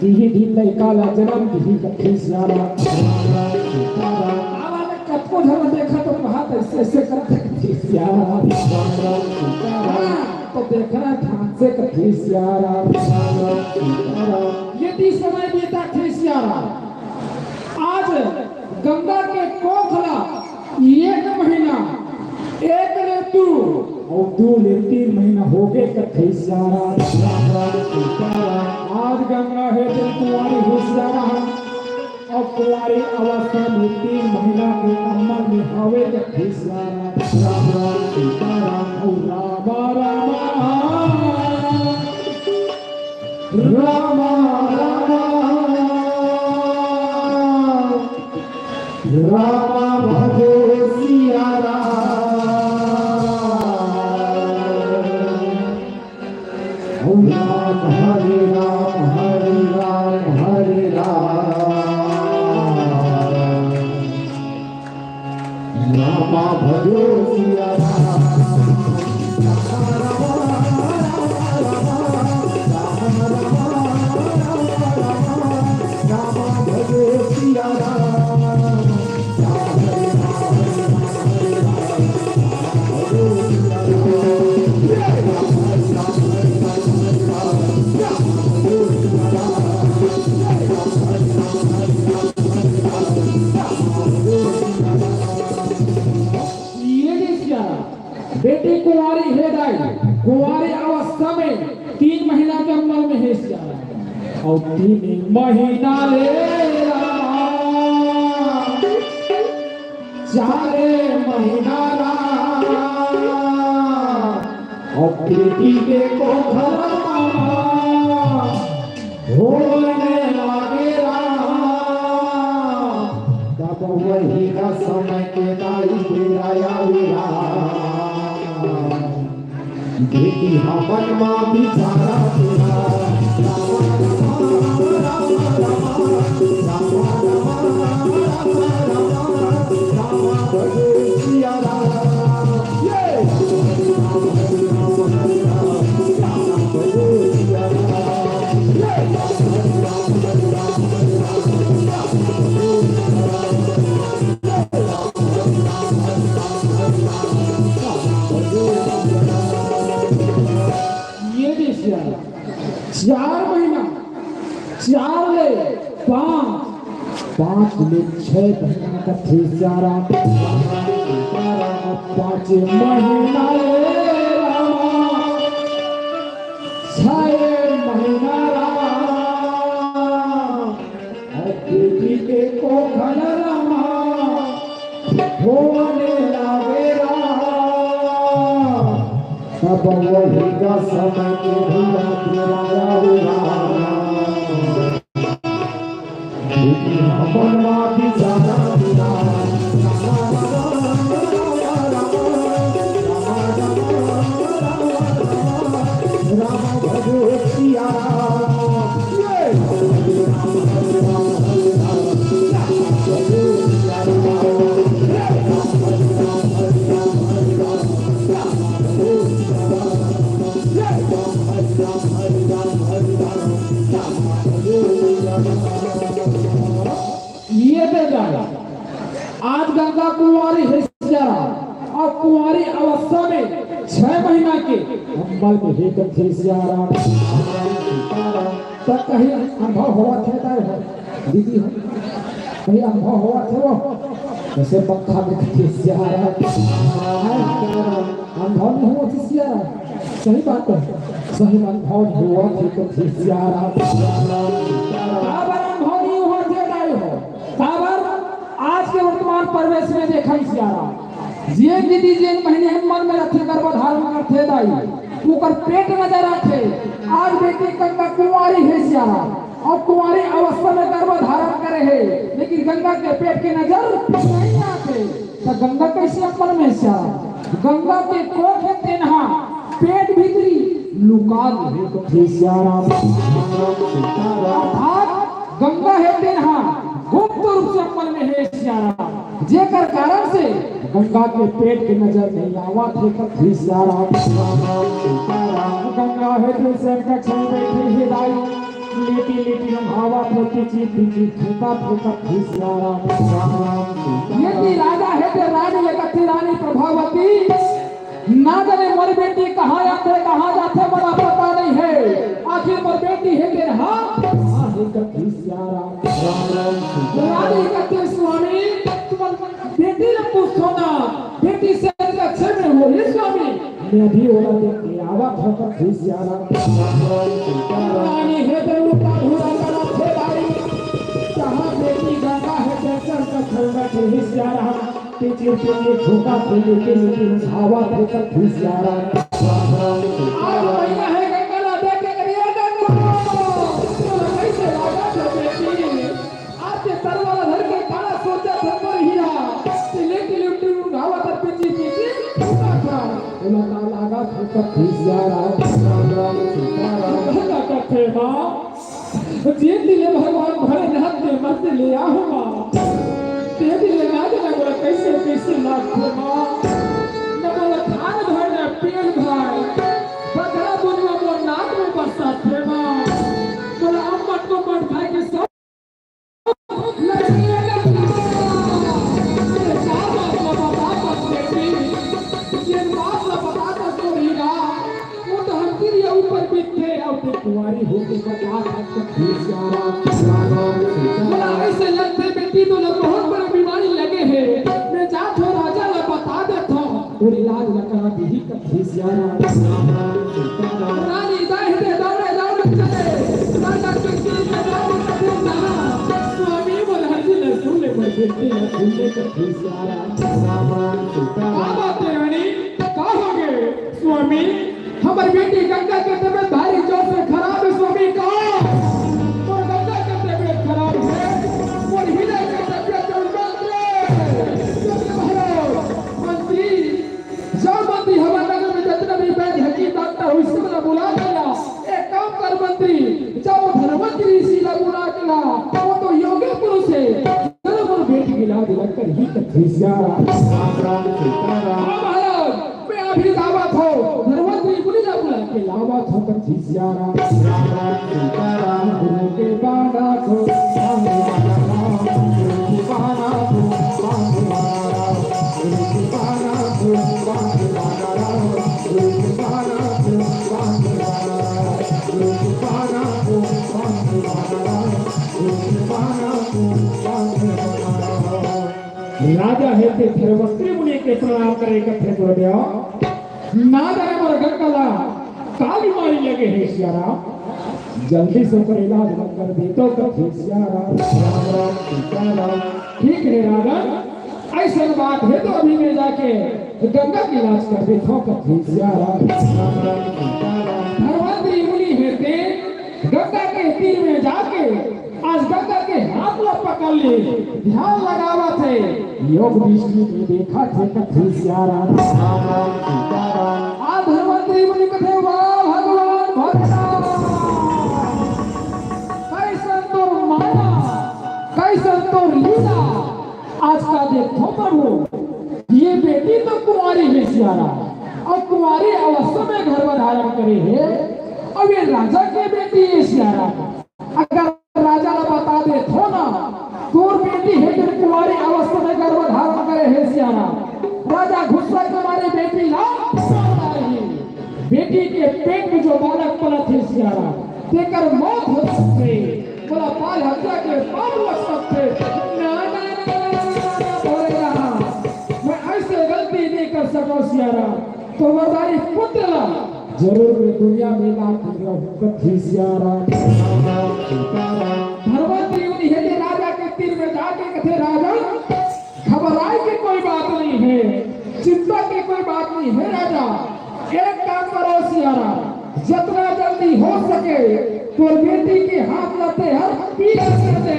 Speaker 3: यही दिन लड़का ला जन्म दी कथी सियारा। कतको धर्म देखा तो कहा ऐसे ऐसे करते कथी सियारा। तो देखना ध्यान से कथी सियारा। यदि समय बीता थे सियारा, आज गंगा के कोखला 1 महीना 1 ले 2 और 2 ले 3 महीना हो गए कथी सियारा। आज गंगा है तो कुंवारी हो सियारा और कुंवारी अवस्था में 3 महीना के अम्मल में हवे कथी सियारा। राम राम सीताराम राम राम राम राम भजो सिया राम हरे राम हरे राम हरे राम राम भजो सिया बेटी कुंवारी है दाई, कुंवारी अवस्था में 3 महीना के अम्मल में है सियारा और 3 महीना ले 4 महीना और बेटी के कोखला होने लगे तब वही का समय के दाई बिराया बेटी हमन माँ बिचारा तेरा ये भी 4 महीना 4 ले 5 ले 6 महीना का थे सियारा। 5 महीना ले 6 महीना और बेटी के कोखला होने लगे तब वही का समय के भैया बिराया बेटी हमन माँ बिचारा राम भजो सिया ये दे जाए अम्बल में ही कथी सियारा तो कहीं अनुभव हुआ थे तारे दीदी हो कहीं अनुभव हुआ थे वो जैसे पंखा में कथी सियारा अनुभव नहीं हुआ थी सियारा सही बात है सही अनुभव हुआ थे कथी सियारा अनुभव नहीं हुआ थे तारे हो आज के वर्तमान परिवेश में देखा सियारा जे दीदी जे महीने हम मन में रखे गर्भ धारण करते दाई ओकर पेट नजर आते आज बेटी गंगा कुंवारी है सियारा और कुंवारी अवस्था में गर्भ धारण करे है लेकिन गंगा के पेट के नजर नहीं आते तो गंगा कैसे अपन में सियारा गंगा के कोख है तेनहा पेट भीतरी लुका है तो सियारा अर्थात गंगा है तेनहा गुप्त रूप से अपन में है सियारा जेकर कारण से गंगा के पेट के नजर नहीं आवा थे कथी सियारा गंगा है जैसे कक्षे बैठी हिदाई लेटी लेटी रंभावा थे पीछी खेता थे कथी सियारा यदि राजा है तो रानी कथी रानी प्रभावती ना जाने मोर बेटी कहाँ जाते बड़ा पता नहीं है आखिर मोर बेटी है तेरे हाँ कथी सियारा रानी कथी स्वामी बेटी ने पूछो ना बेटी से अच्छे में हो ये स्वामी मैं भी ओला देख के आवा था कथी सियारा रानी है तो का धुरा करा थे भाई जहाँ बेटी गंगा है चल का खलगा के सियारा पीछे झोंका थे लेकिन हवा थे कथी सियारा आज महीना है गंगा ना देख के करिए गंगा कैसे लागा था बेटी आज के तरवाला धर के काला सोचा था हीरा लेकिन हवा तर पीछे झोंका था ओला लागा था कथी सियारा गंगा कथे मां जे दिले भगवान भरे नहत में मत ले आहू मां ते दिले नाग लगला कैसे लागे मां नमल थान भर ना पेड़ भाई बगड़ा बुनवा मोर नाक में बरसा थे मां बोला अम्मट को मत भाई के सब कुंवारी होके का ऐसे लगते बेटी तो लोग बहुत बड़ी बीमारी लगे हैं मैं जात हो राजा ला बता देता हूं और इलाज न करा दी कथी सियारा रानी दाहिने दौड़े चले राजा के में जाओ कथी ना स्वामी बोला जी ने सुन ले बेटी ने सुन ले कथी सियारा बाबा रानी कहोगे स्वामी हमारी बेटी गंगा के तबियत भारी जोर से खराब है स्वामी का और गंगा के तबियत खराब है और हृदय की तबियत मंत्री जो मंत्री हमारे नगर में जितने भी बैठ हकीम डॉक्टर हुई सब बुला लिया एक काम कर मंत्री जाओ धर्मंत्री सीला बुला लिया वो तो योग्य पुरुष है जरूर बेटी मिला दिला कर ही कथी सियारा मैं अभी दावत हो धर्मंत्री बुला के लावा था कथी सियारा गुरु के बाड़ा को गुरु के बाड़ा को गुरु के बाड़ा को गुरु के बाड़ा राजा है ते धर्मंत्री मुनि के प्रणाम करे कथे तो दिया ना जाने मोर गंगला का बीमारी लगे है सियारा जल्दी से पर इलाज मत कर दे तो कथी सियारा ठीक है राजा ऐसा बात है तो अभी मैं जाके गंगा की इलाज कर दे तो कथी सियारा धर्मंत्री मुनि है ते गंगा के तीर में जाके आज गंगा के हाथ में पकड़ ले ध्यान लगावा थे योग दृष्टि में देखा थे कथी सियारा धर्मंत्री मुनि कथे वाह भगवान भक्ता कैसन तोर माया कैसन तोर लीला आज का देखो प्रभु ये बेटी तो कुंवारी है सियारा और कुंवारी अवस्था में गर्भ धारण करे है अब ये राजा की बेटी है सियारा अगर राजा ने बता दे थो ना तोर बेटी है जो कुंवारी अवस्था में गर्भ धारण करे है सियारा राजा घुस्सा के मारे बेटी ला बेटी बेटी के पेट में जो बालक पला थे सियारा देकर मौत हो सकते बोला बाल हत्या के पाप लग सकते ना ना ना ना बोलेगा मैं ऐसे गलती नहीं कर सका सियारा तो वरदारी पुत्र ला जरूर मैं दुनिया में लाख सियारा धर्मवंती उन्हीं है राजा के तीर में जाके कथे राजा घबराए की कोई बात नहीं है चिंता की कोई बात नहीं है राजा एक काम करो सियारा जितना जल्दी हो सके तो बेटी के हाथ लाते हर पीला कर दे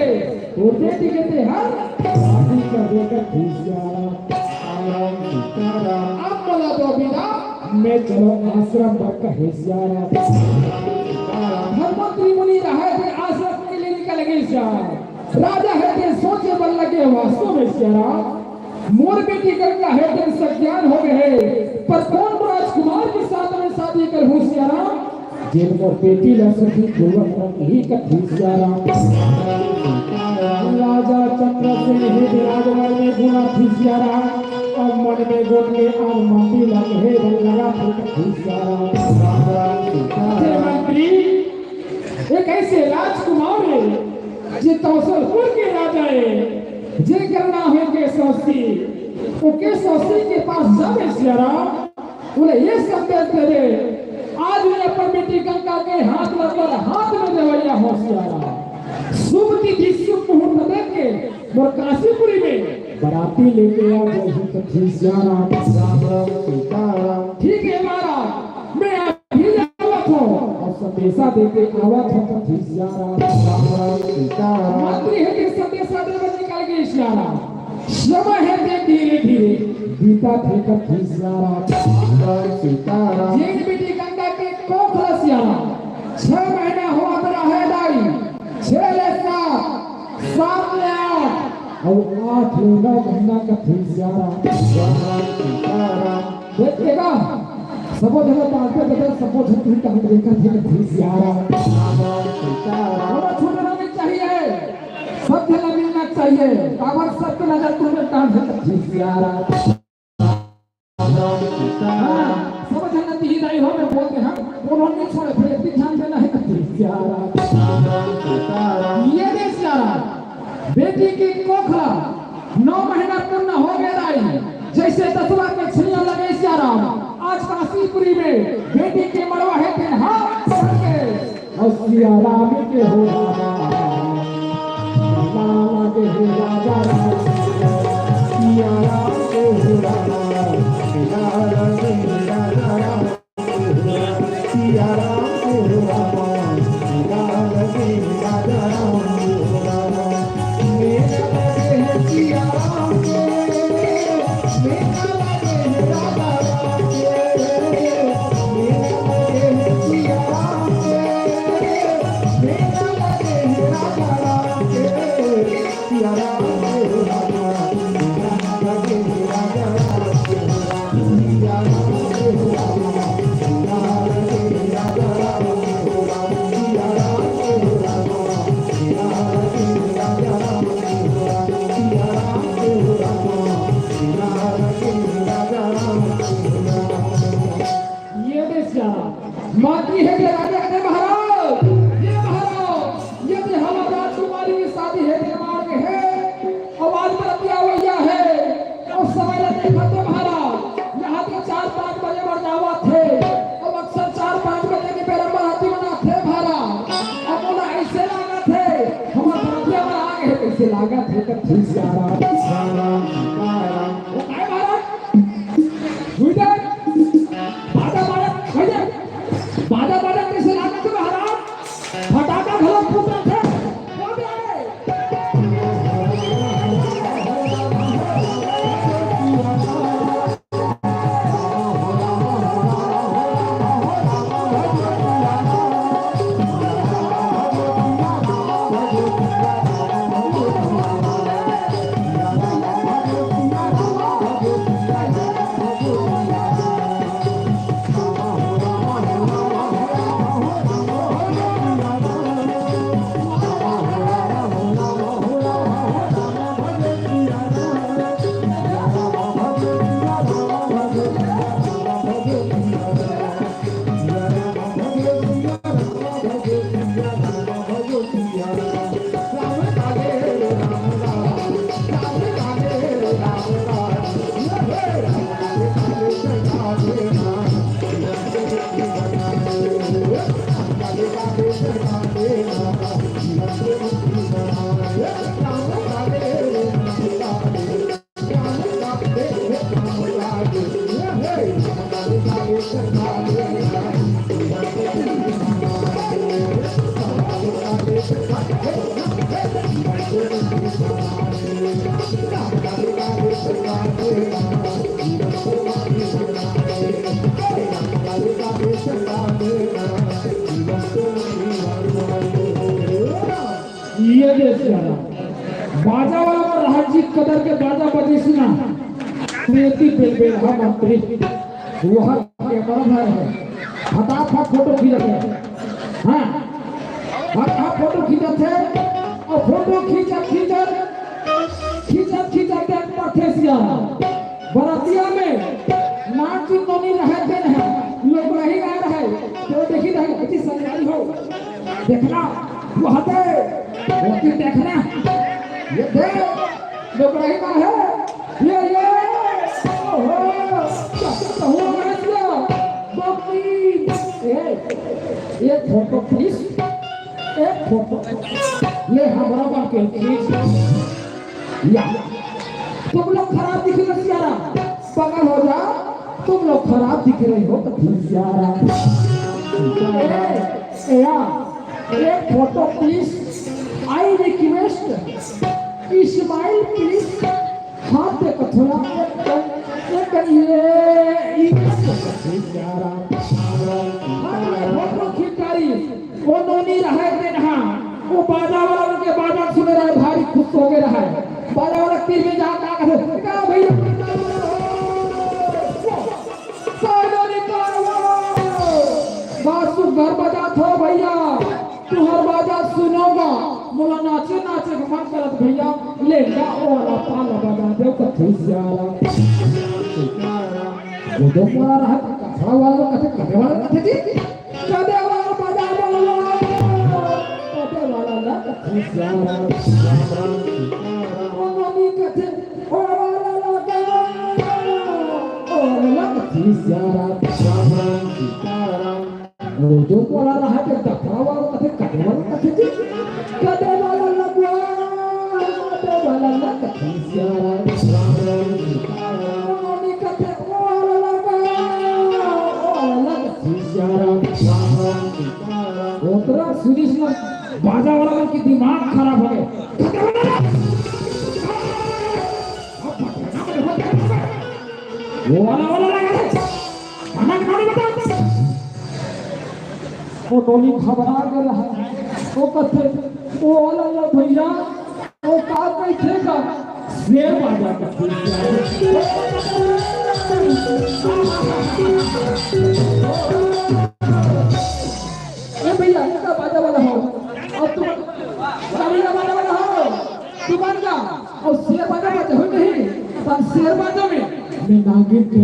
Speaker 3: और बेटी कहते हर शादी कर देकर सियारा अब बोला दो बिना मैं चलो आश्रम पर कहे सियारा धर्मवंती मुनि रहे थे आश्रम के लिए निकल गए सियारा राजा है थे सोचे बन लगे वास्तव में सियारा मोर बेटी गंगा है दिन सज्ञान हो गए पर कौन राजकुमार के साथ में शादी कर होशियारा जिन मोर बेटी लसती पूर्वक ही कथी सियारा राजा चंद्रसेन है विराजमान में गुना थी सियारा और मन में गुण के और माटी लगे है लगा थी कथी सियारा मंत्री एक ऐसे राजकुमार है जे तौसलपुर के राजा है जे करना है के सौसी वो के सौसी के पास जावे सियारा बोले ये संदेश दे दे आज मैं अपन बेटी गंगा के हाथ लगकर हाथ में देवैया हो सियारा शुभ तिथि शुभ मुहूर्त देख के मोर काशीपुरी में बराती लेके आ जही कथी सियारा ठीक है महाराज मैं अभी आवत हूं और संदेशा देके आवत हूं कथी सियारा मंत्री है के संदेशा देवे निकल गए सियारा समय है दे धीरे धीरे बीता थे कथी सियारा जेन बेटी गंगा के कोख सियारा 6 महीना हुआ मेरा है दाई 6 ले 7 ले 8 और 8 ले 9 महीना कथी सियारा देखिएगा सबो जगह पालते बदल सबो झूठी कहां देखा थे कथी सियारा थोड़ा छोटा नहीं चाहिए सब जगह मिलना चाहिए पावर सबके नजर तुम्हें काम से कथी सियारा सब जगह ही नहीं हो मैं बोलते हैं बोलो नहीं छोड़े फिर ध्यान देना है कथी सियारा ये दे सियारा बेटी की कोखला 9 महीना पूर्ण हो गया दाई जैसे 10वां के छिया लगे सियारा आज काशीपुरी में बेटी के मरवा है के हाथ पकड़ के और सियारा में के हो लाला के हो राजा सियारा के हो राजा सियारा के हो राजा सियारा के हो राजा सियारा के हो राजा मेरा लगे है सियारा के मेरा लगे है राजा माती है के राजा के महाराज ये भी हमारा राजकुमारी की शादी है निर्माण के है और आज प्रति आवैया है और समय ने देखा तो महाराज यहाँ के 4-5 बजे बरजावा थे और अक्सर 4-5 बजे के बेरा बराती बना थे महाराज अब बोला ऐसे लागा थे हमारा बरातिया बना आगे है कैसे लागा थे कथी सियारा वो काय महाराज हुई बाजा बाजा कैसे लागा थे महाराज फटाका घलोक फूटा थे वो भी आए ये देश वाला बाजा वाला और राजी कदर के बाजा बजे सुना प्रीति बेल हम मंत्री वह के मरम है फटाफट फोटो खींचते हैं हां फटाफट फोटो खींचते हैं और फोटो खींचा के पठेसिया बरातिया में नाच नोनी रहते हैं लोग नहीं आ रहे तो देखी रहे अच्छी सरकारी हो देखना वहां पे वो देखना ये देख लोग नहीं आ है ये ओहो क्या हुआ रसिया बकरी ये फोटो प्लीज एक फोटो ये हमारा बात के प्लीज या तुम लोग खराब दिख रहे सियारा पागल हो जा तुम लोग खराब दिख रहे हो तो सियारा एक photo please I request smile please हाथ देखो थोड़ा ये करिए सियारा फोटो खिंचारी वो नोनी रहे दिन हां वो बाजा वाला उनके बाजा सुन रहा है भारी खुश हो गए रहा है बाजा वाला तीर में जा का भैया बासु घर बजा थो भैया तू हर बाजा सुनोगा मोला नाचे नाचे का मन करत भैया ले जा वाला पाला बजा दे कथे सियारा वो दो वाला रहा खड़ा वाला कथे वाला कथे जी कदे वाला बजा कथे वाला ना कथे सियारा ओ मम्मी कथे ओ वाला लगा ओ वाला कथे सियारा जो वाला रहा के दखा वाला कथे कदे वाला कथे जी कदे वाला लगवा कदे वाला ना कथे सियारा मम्मी कथे ओ वाला लगा ओ वाला कथे सियारा ओतरा सुनिस ना बाजा वाला की दिमाग खराब हो गए वो वाला लगा खाना खाने बता वो टोली घबरा गया है वो कथे वो वाला भैया वो का कैसे का शेर बाजा का ए भैया इसका बाजा वाला हो और तुम गाड़ी बाजा वाला हो तुम बन जा और शेर बाजा बजे हो नहीं पर शेर बाजा में मैं नागिन के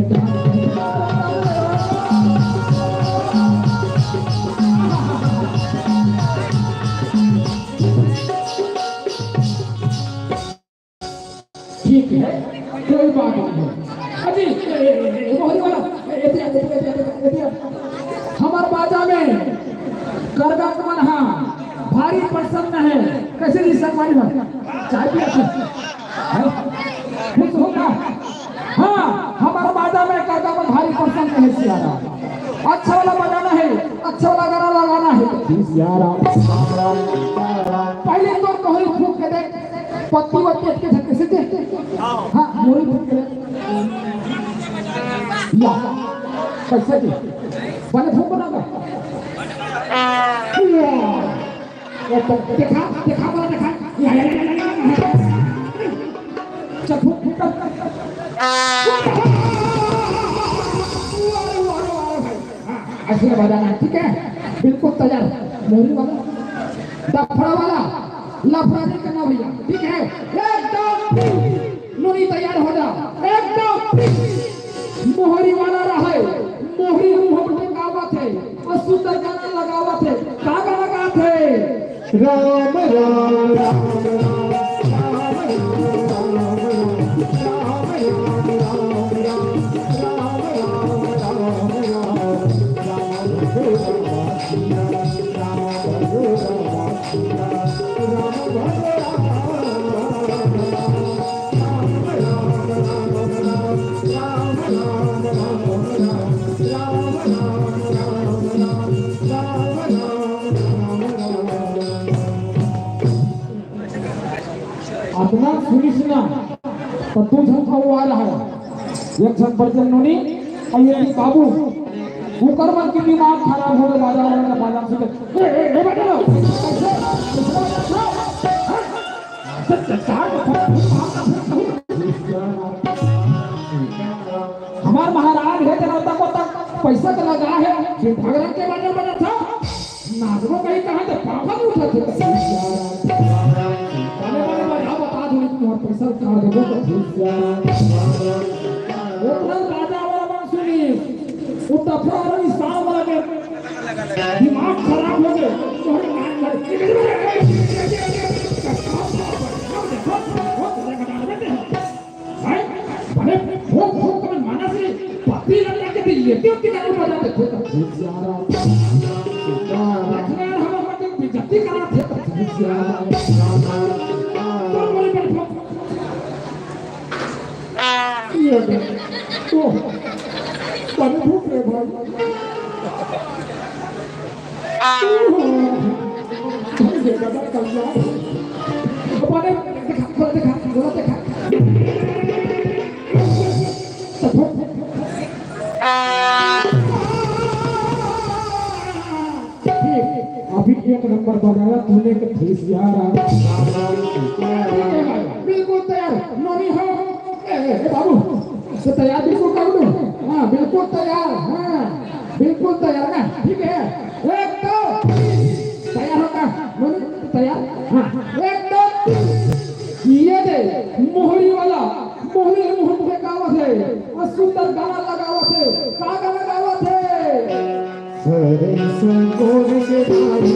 Speaker 3: ठीक है कोई बात नहीं अजी मोहरी वाला हमार बाजा में करगा कमन हाँ भारी प्रसन्न है कैसे जी सम्मानी है चाय पिया खुश होगा हाँ हमारा बाजा में करगा में भारी प्रसन्न है सियारा अच्छा वाला बजाना है अच्छा वाला गाना लगाना है सियारा पहले तो कोहरी फूक के देख पत्ती वत्ती के झटके से देख हाँ मोरी फूक के या कैसे दे पहले फूक ना ये तो देखा वाला देखा चल फूक ऐसे बजाना है ठीक है बिल्कुल तैयार मोरी वाला दफड़ा वाला लफड़ा नहीं करना भैया ठीक है एकदम नूरी तैयार हो जा एकदम मोहरी वाला रहे मोहरी मुंह में गावत है और सुंदर गाना लगावत है का गाना गात है राम राम राम राम अपना सुनिस ना तो तू झंखाऊ आ रहा है एक झन बर्तन नोनी और ये बाबू कुकरमन की दिमाग खराब हो गए बाजार वाले का बाजार से ए बेटा लो हमार महाराज है जनता को तक पैसा तो लगा है फिर भगवान के बारे में बना था नागरों कहीं कहा तो पापा नहीं उठा थे पैसा कार देबो तो ओतना राजा वाला बात सुनी वो तफरारी साल वाला के दिमाग खराब हो गए तोहरे मान कर भाई बने भोग भोग कर माना से पति लगा के ये क्यों की कर बजा दे तो रखना हम मतलब बेइज्जती करा थे तो बड़े भूख रहे भाई ये बड़ा कल्ला बड़े देखा बोला देखा अभी एक नंबर बनाया तूने के फीस यार बिल्कुल तैयार नोनी हो बाबू तो तैयार बिल्कुल कर दो हाँ बिल्कुल तैयार हाँ बिल्कुल तैयार ना ठीक है एक दो तैयार होगा तैयार हाँ एक दो ये दे मोहरी वाला मोहरी मुहूर्त में गावत है और सुंदर गाना लगावत है का गाना गावत है सरे संगोर के दाई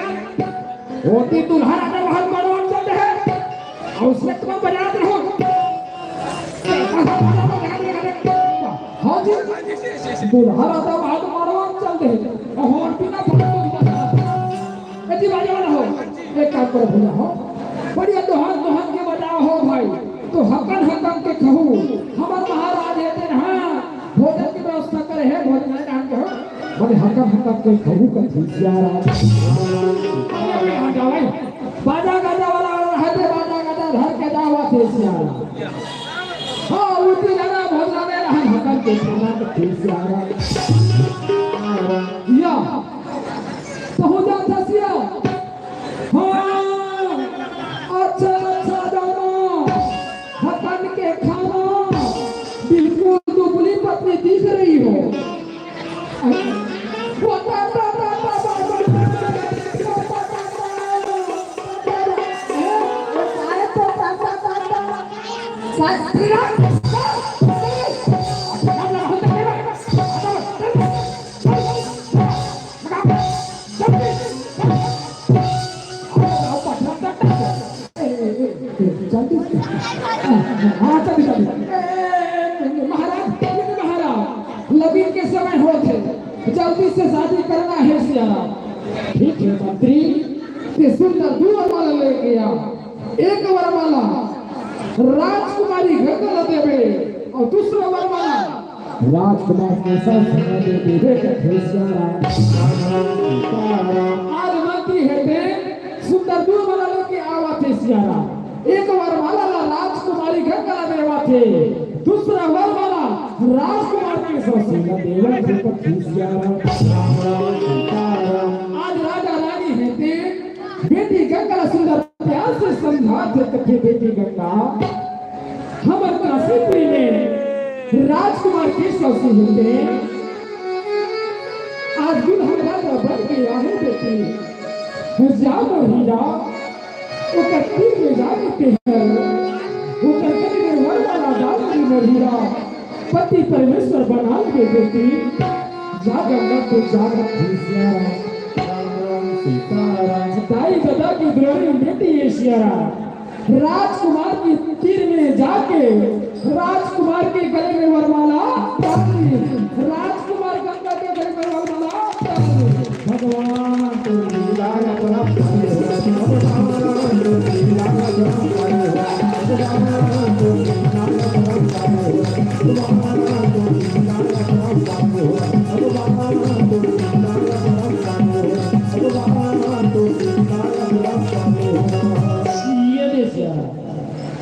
Speaker 3: होती तुम्हारा तो बहुत बड़ा चल है और उसमें तुम बजात रहो हाँ जी तुम्हारा तो बहुत बड़ा चल है और बिना ऐसी बाजा वाला हो एक काम करो भैया हो बढ़िया दोहन दोहन के बजाओ हो भाई तो हकन हकन के कहूँ हमार महाराज है दिन हाँ भोजन की व्यवस्था करे है भोजन है नाम के हो बड़े हकन हकन के कहूँ का थिसियारा बाजा गाजा वाला है ते बाजा गाजा घर के दावा थिसियारा हाँ उठी जाना भोजन में रहा हकन के खाना के थिसियारा या तो हो जाता सिया हाँ अच्छा अच्छा जाना हकन के खाना बिल्कुल दुबली पतली दिख रही हो लगन के समय हो थे जल्दी से शादी करना है सियारा ठीक है मंत्री कि सुंदर दो वरमाला ले गया। एक वरमाला राजकुमारी गंगा देवे और दूसरा वरमाला राजकुमार के साथ देवे कथे सियारा। आज मंत्री है थे सुंदर दो वरमाला लेके आवा थे सियारा। एक वरमाला राजकुमारी गंगा देवा थे, दूसरा वरमाला राजकुमार के साथ देवा थे कथे सियारा। आज राजा रानी है थे बेटी गंगा सुंदर प्यार से समझाते कथे बेटी गंगा हमर काशीपुरी में राजकुमार के सौसी हिंदे आज दुल्हन राजा बन गया है बेटी जानो हीरा वो कत्ती में जाते हैं वो कत्ती में वरमाला डालती में हीरा पति परमेश्वर बना के बेटी जागंगा तो जागत ताई गदा की द्रोणी बेटी है सियारा। राजकुमार की तीर में जाके राजकुमार के गले में वरमाला डाली, राजकुमार गंगा के गले में वरमाला डाली। भगवान तो लीला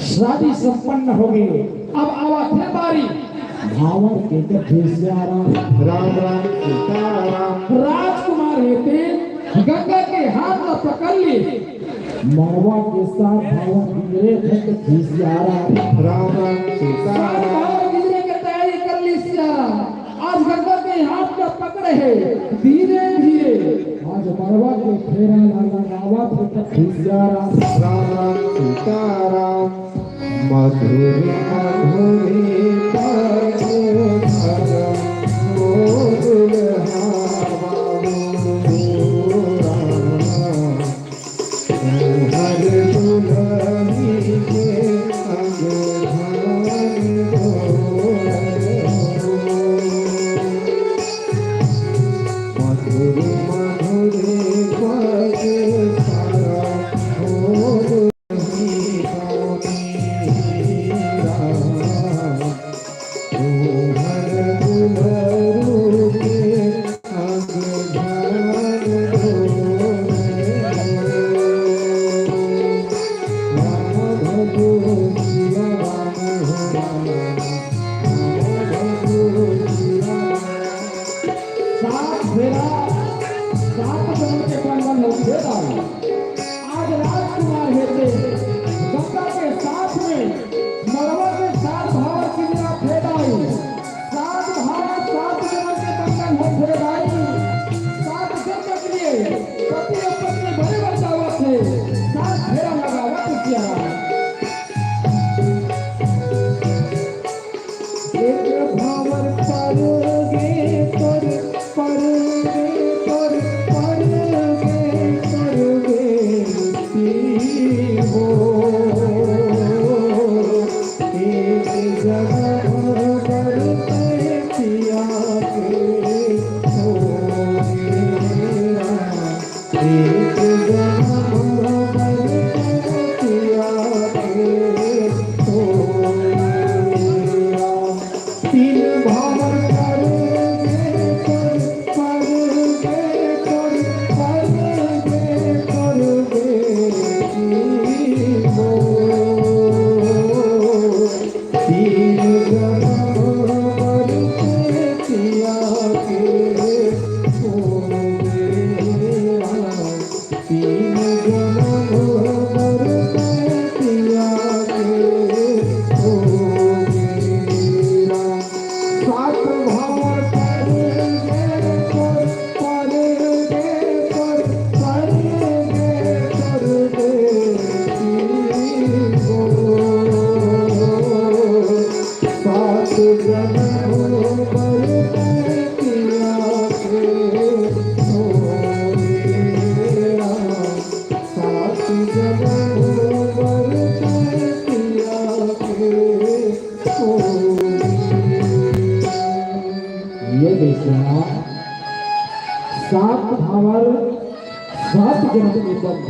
Speaker 3: शादी संपन्न हो गई। अब आवा थे बारी भावर के कथे सियारा।
Speaker 4: राम राम सीताराम।
Speaker 3: राजकुमार हेते गंगा के हाथ में पकड़ ली, मरवा के साथ भावर गिरे थे कथे सियारा।
Speaker 4: राम राम सीताराम।
Speaker 3: भावर गिरने की तैयारी कर ली सियारा। आज गंगा के हाथ में पकड़े है धीरे धीरे आज मरवा के फेरा लगा नावा थे कथे सियारा।
Speaker 4: राम राम सीताराम। मधुर मधुरी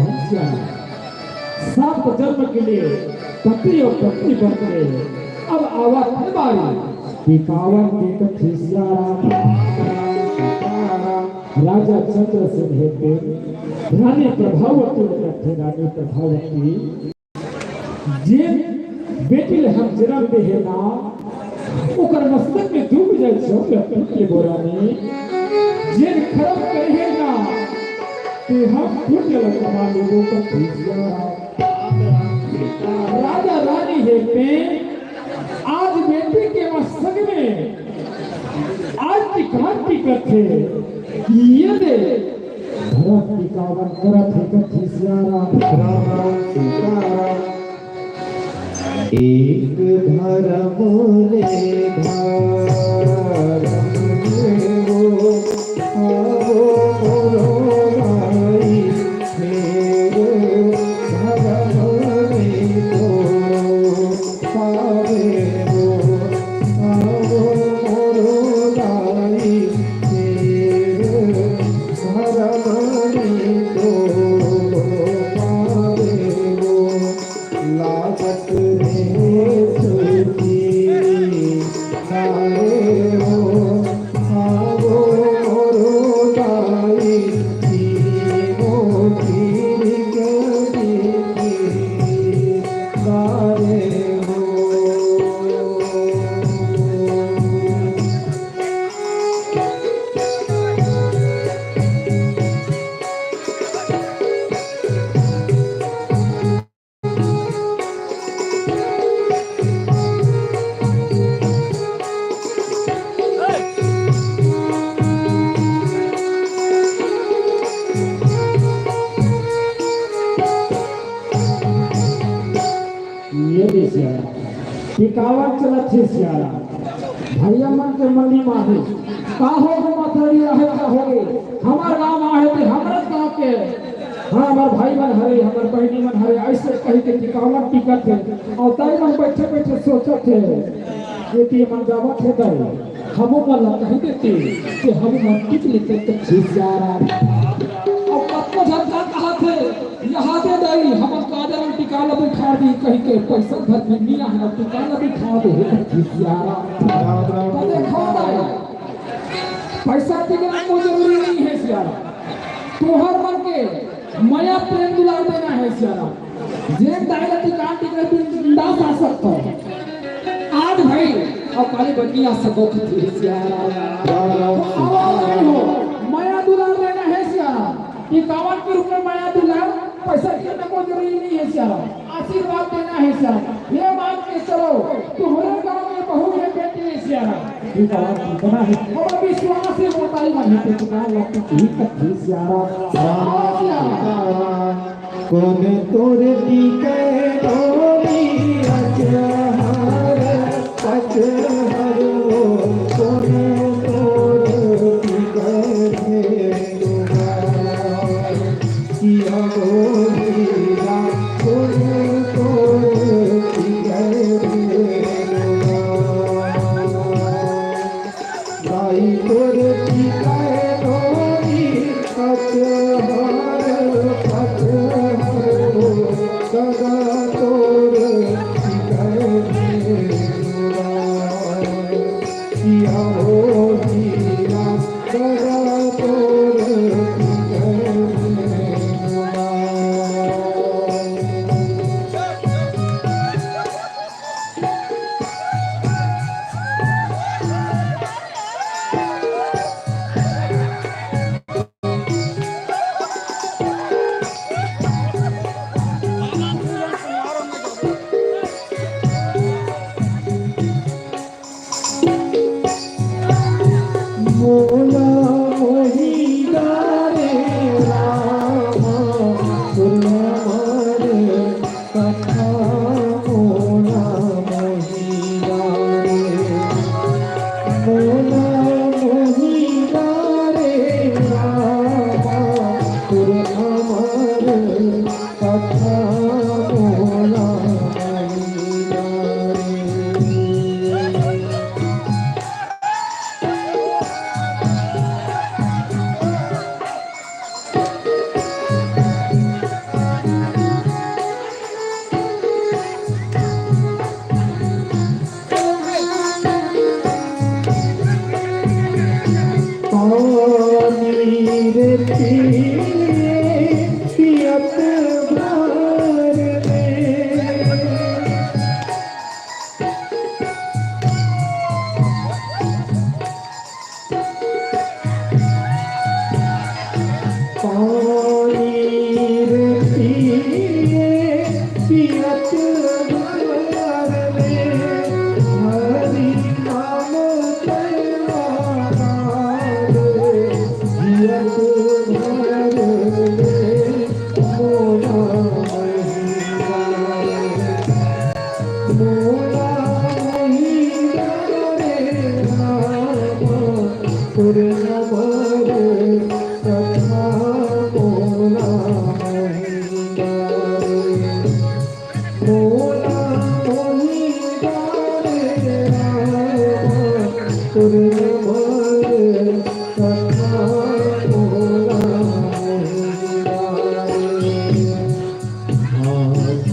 Speaker 3: है श्याम। 7 जन्म के लिए पति और पत्नी बन गए। अब आवा है बारी पिकावन के कथी सियाराम। राजा चंद्रसेन हेते रानी प्रभावती कथे रानी प्रभावती जे बेटी ले हम जन्म दे है ना ओकर मस्तक में डूब जाए छो के बोरानी जे खराब कहे ना कि हम फूट लग कमा लोगों का खिसिया। राजा रानी हेते आज बेटी के मस्तक में आज की क्रांति करते ये दे धरम की कावन करत है कथी सियाराम।
Speaker 4: राम राम सीताराम। एक धर्म ले धर्म वो आवो मोरो भाई मेरे धर्म ले तो पावे वो आवो मोरो भाई मेरे धर्म ले तो पावे वो लागत रे सुखी नारे हो आवो मोरो दाई जीवो तीर गरी नारे हो।
Speaker 3: ये भी सियारा पिकावन चला थे सियारा भैया मन के मंडी माहे का हो गो मतरी रहे का होगे हमार गांव आहे ते हमरा गांव के हां हमार भाई मन हरे हमार बहनी मन हरे ऐसे कह के पिकावन टिकट है और ताई मन बैठे बैठे सोचत है कि मन जावत है दे हम मन कह देते कि हम मन टिक लेते तो सियारा और कत्तो झटका कहा थे यहाँ दे दई हम काजल टिका लबे खा दी कहीं के पैसा घर में मिया है टिका लबे खा दे कथी सियारा।
Speaker 4: राम राम
Speaker 3: तो देखो दाई पैसा टिकने को जरूरी नहीं है सियारा तोहर मन के माया प्रेम दुलार देना है सियारा जे दाई टिका टिकने बिंदास आ सकता आज भाई अब काली बनिया सको कथी सियारा।
Speaker 4: राम राम
Speaker 3: आवाज नहीं हो माया दुलार देना है सियारा कि कावन के रूप में माया दुलार पैसा देने को जरूरी नहीं है सियारा आशीर्वाद देना है सियारा ये मान के चलो तुम्हारे गांव में बहू है बेटी है सियारा ये कावन कितना है हम विश्वास से मोताई वाली पे दुकान लगती ही कथी सियारा।
Speaker 4: कौन तोरे टीके डोली अजहर अजहर कौन तोरे टीके किया गोरीला कौन तोरे टीके भाई तोरे टीके डोली अजहर सदा तोरे किया हो हीरा सदा तोरे मोला मोहिदा रे राम सुरमर कथा मोला मोहिदा रे मोला मोहिदा रे राम सुरमर कथा मोला मोहिदा रे।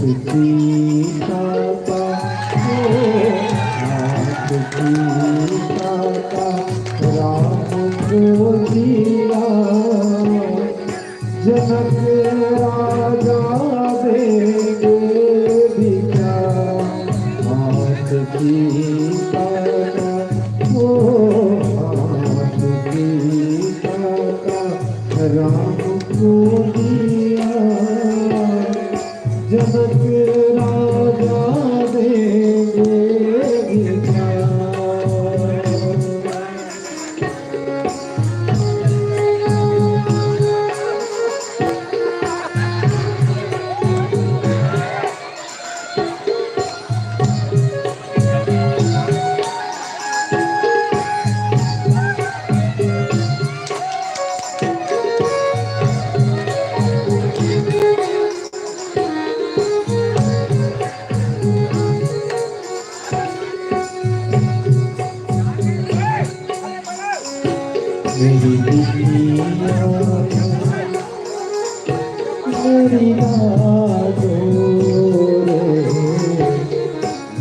Speaker 4: सीता का हाथ सीता का राम को दिया जनक राजा देंगे दिया हाथ सीता का हाथ सीता का राम को दिया जनक राजा देंगे दिया मेरी दुनिया मेरी बातों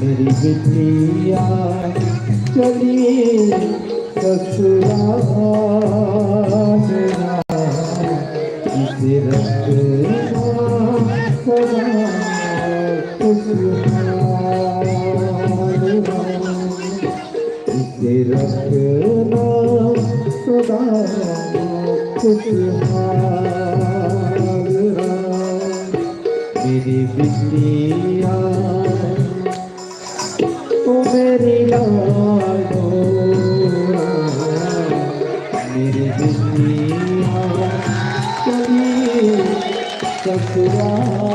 Speaker 4: मेरी बिटिया चली ससुराल इसे रखना सदा खुशहाल इसे रखना सदा खुशहाल मेरी बिटिया ओ मेरी लाडो मेरी बिटिया चली ससुराल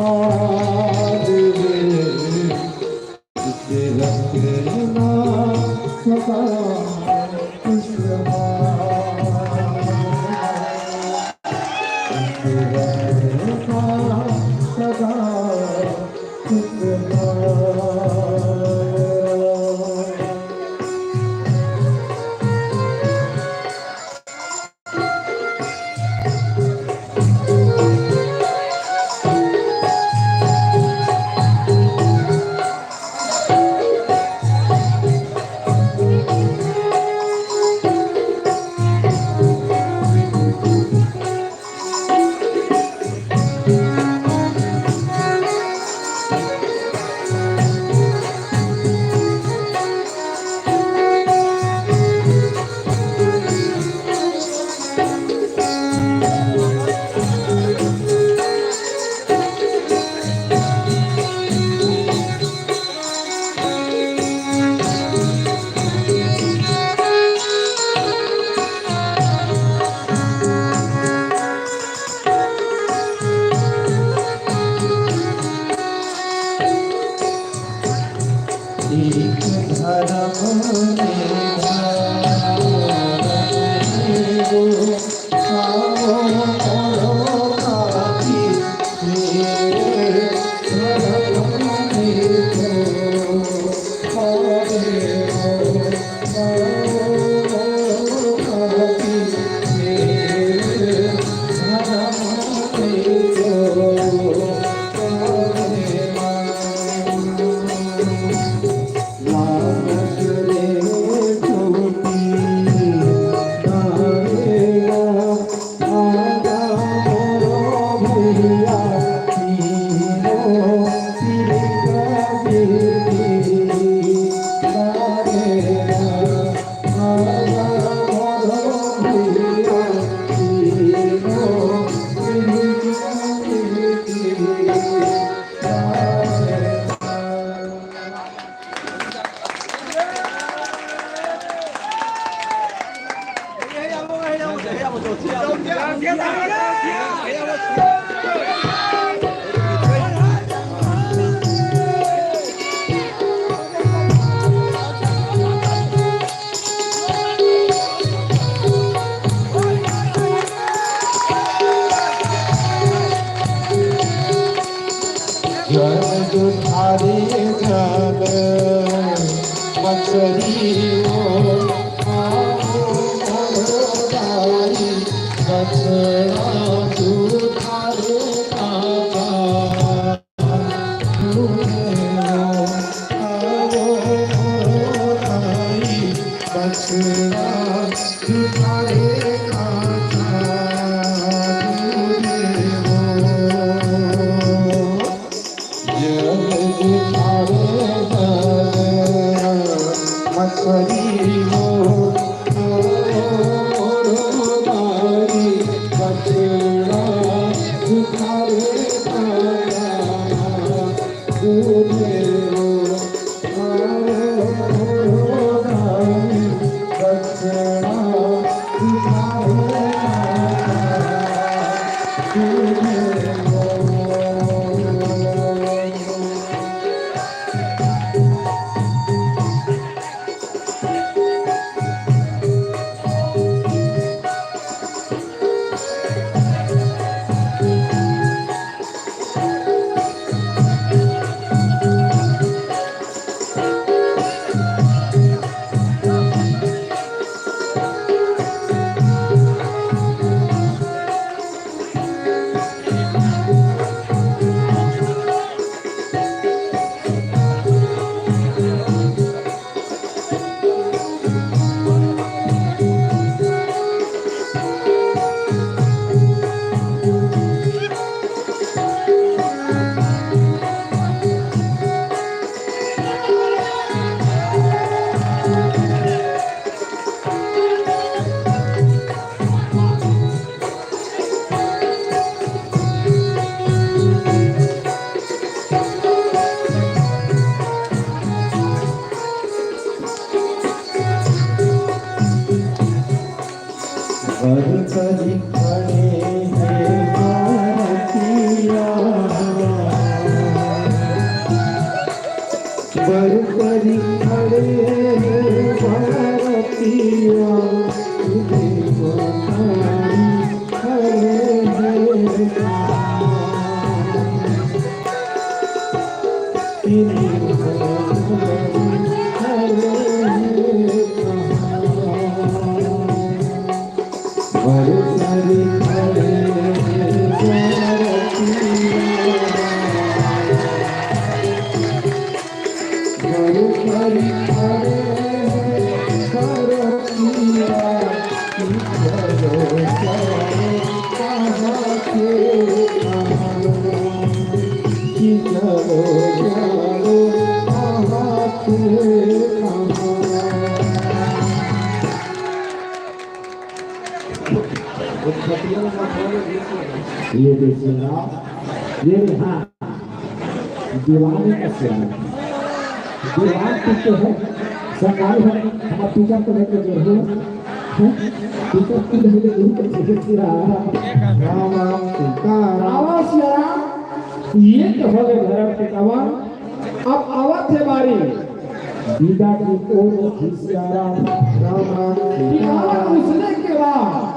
Speaker 4: इसे रखना सदा हरि बारी बचड़ा भिखारे करी खड़े हैं भारतीया बर करी खड़े हैं भारतीया तुम्हें बताई खड़े हैं
Speaker 1: ये देखिएगा, ये हाँ दीवाने का सियार दीवान पीछे है सरकारी है हमारे टीचर को लेकर जो है टीचर को लेकर यही कर सकती रहा राम राम सीताराम आवाज यारा ये तो हो गए घर के कवा अब आवत है बारी दीदा की ओर खिसियारा राम राम सीताराम उसने के बाद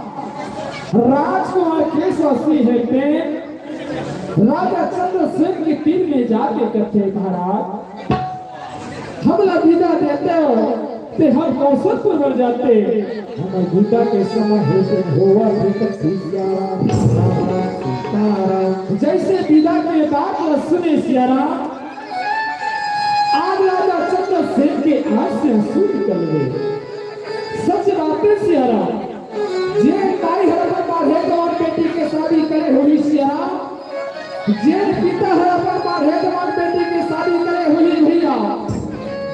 Speaker 1: राजकुमार केशवसी है प्रेम राजा चंद्रसेन के तीर में जाके कहते महाराज हमला विदा देते हो ते हम कौशलपुर बढ़ जाते हम गीता के समय होवा जैसे विदा के बाद सुने सियारा आज राजा चंद्रसेन के आंख से आंसू निकल गए सच बातें सियारा जे ताई हरबर बाढ़े और बेटी के शादी करे हुई सियारा जे पिता हरबर बाढ़े और बेटी के शादी करे हुई भैया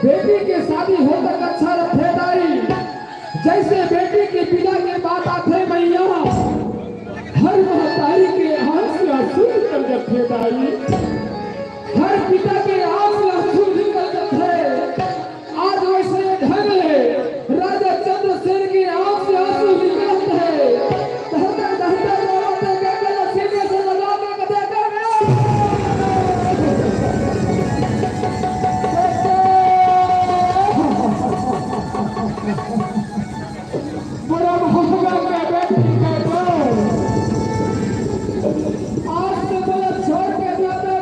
Speaker 1: बेटी के शादी हो तक अच्छा रखे दाई जैसे बेटी के पिता के बात आते मैया हर महतारी के आंख से आंसू निकल जाते दाई हर पिता के आंख से आंसू निकल जाते आज वैसे ढंग ले राजा चंद्रसेन के आंख से आंसू निकलते हैं दहते दहते रोते गए सीने से लगा के कदे बड़ा महंगा का बेटी का आज से बड़ा छोड़ के जाते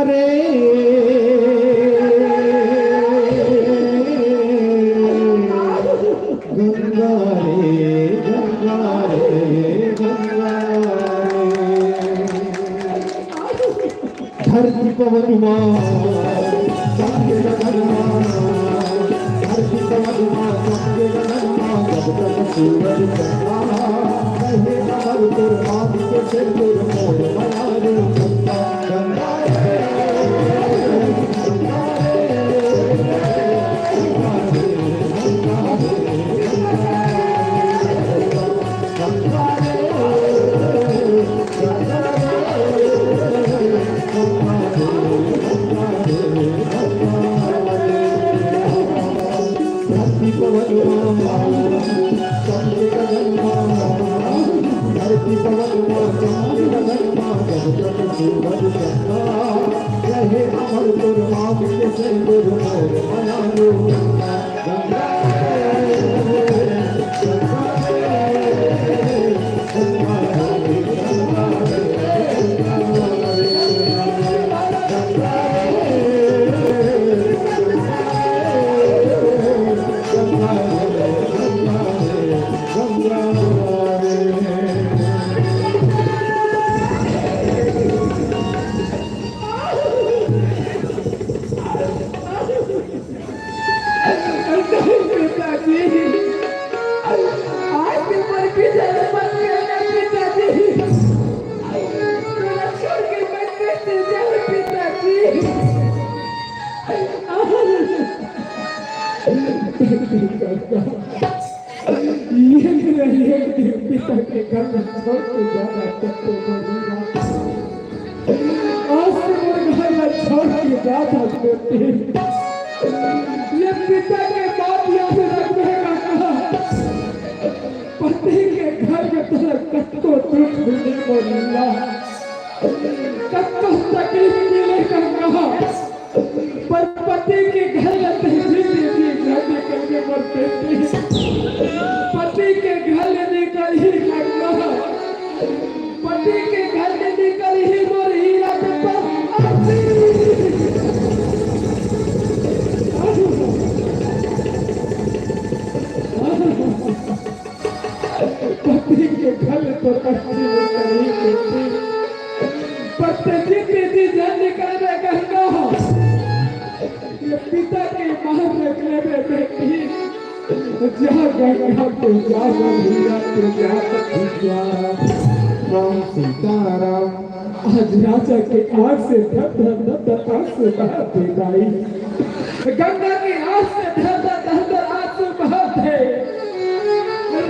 Speaker 4: रे गंगा रे गंगा रे गंगा रे धरती पवन मां गंगे गगन मां धरती पवन मां गंगे गगन मां जब तक सूरज चंद्रमा रहे अमर तुर मात के सिंदूर मोर बना रे गंगा गंगा रे रहे अमर तुर मात के सिंदूर मोर बना रे गंगा पिता के घर में छोड़ के जाना करते आज से मेरे घर में छोड़ के जाता करते ये पिता के बात याद रखने का कहा पति के घर में तरह कत्तो दुख मिले को मिला कत्तो तकलीफ मिले का कहा पर पति के घर में तहजीब जाने करके मरते पति के घर निकल ही करना पति के घर निकल ही मोर हीरा पति के घर तो पति जी जान निकल गंगा ये पिता के बाहर रखने में बेटी जहाँ गंगा को जाना हीरा तो जहाँ राम सीताराम आज राजा के आग से धर आंसू बहाते दाई गंगा की आग से धर आंसू बहाते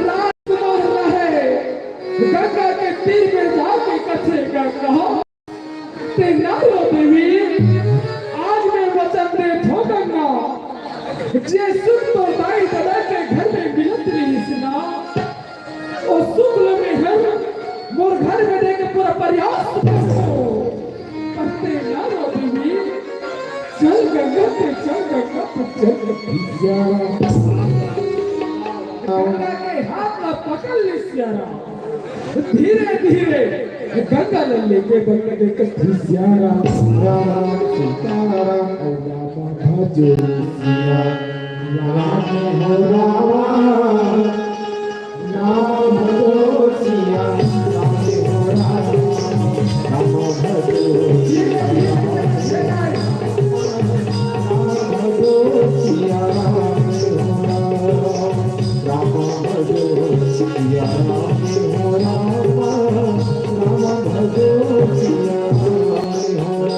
Speaker 4: रात मर रहे गंगा के तीर में जाके कथे गंगा तेरा रो देवी आज मैं वचन दे ठो गंगा जे सुख तो दाई दादा के घर में मिलत रही सिना और शुक्ल में है मोर घर में देके पूरा प्रयास करते ना रो देवी चल गंगा पे चल गंगा के हाथ में पकड़ ली सियारा धीरे धीरे गंगा ने लेके गंगा के कथी सियारा राम सीताराम राम भजो सिया राम हो राम राम भजो सिया राम हो राम भजो सिया राम भजो सिया हो राम भजो सिया हो राम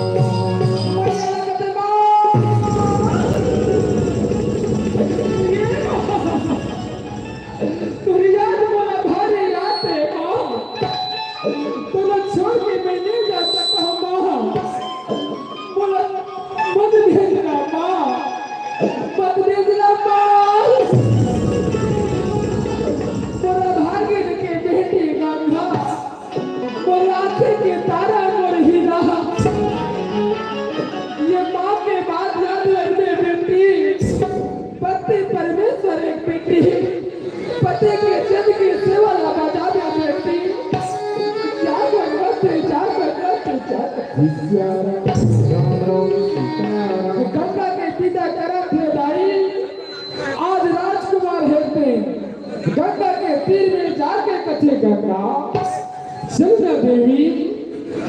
Speaker 4: चलना देवी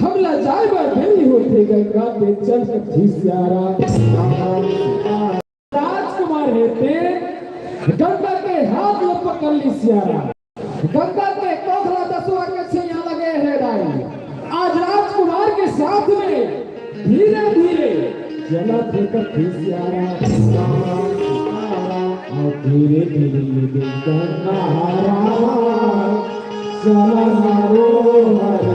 Speaker 4: हमला जाए बा देवी होते गंगा के चल कथी सियारा राजकुमार हेते गंगा के हाथ में पकड़ ली सियारा गंगा के कोखला दसवा के छैया लगे है राई आज राजकुमार के साथ में धीरे धीरे चला थे कथी सियारा और धीरे धीरे गंगा चला रो लगे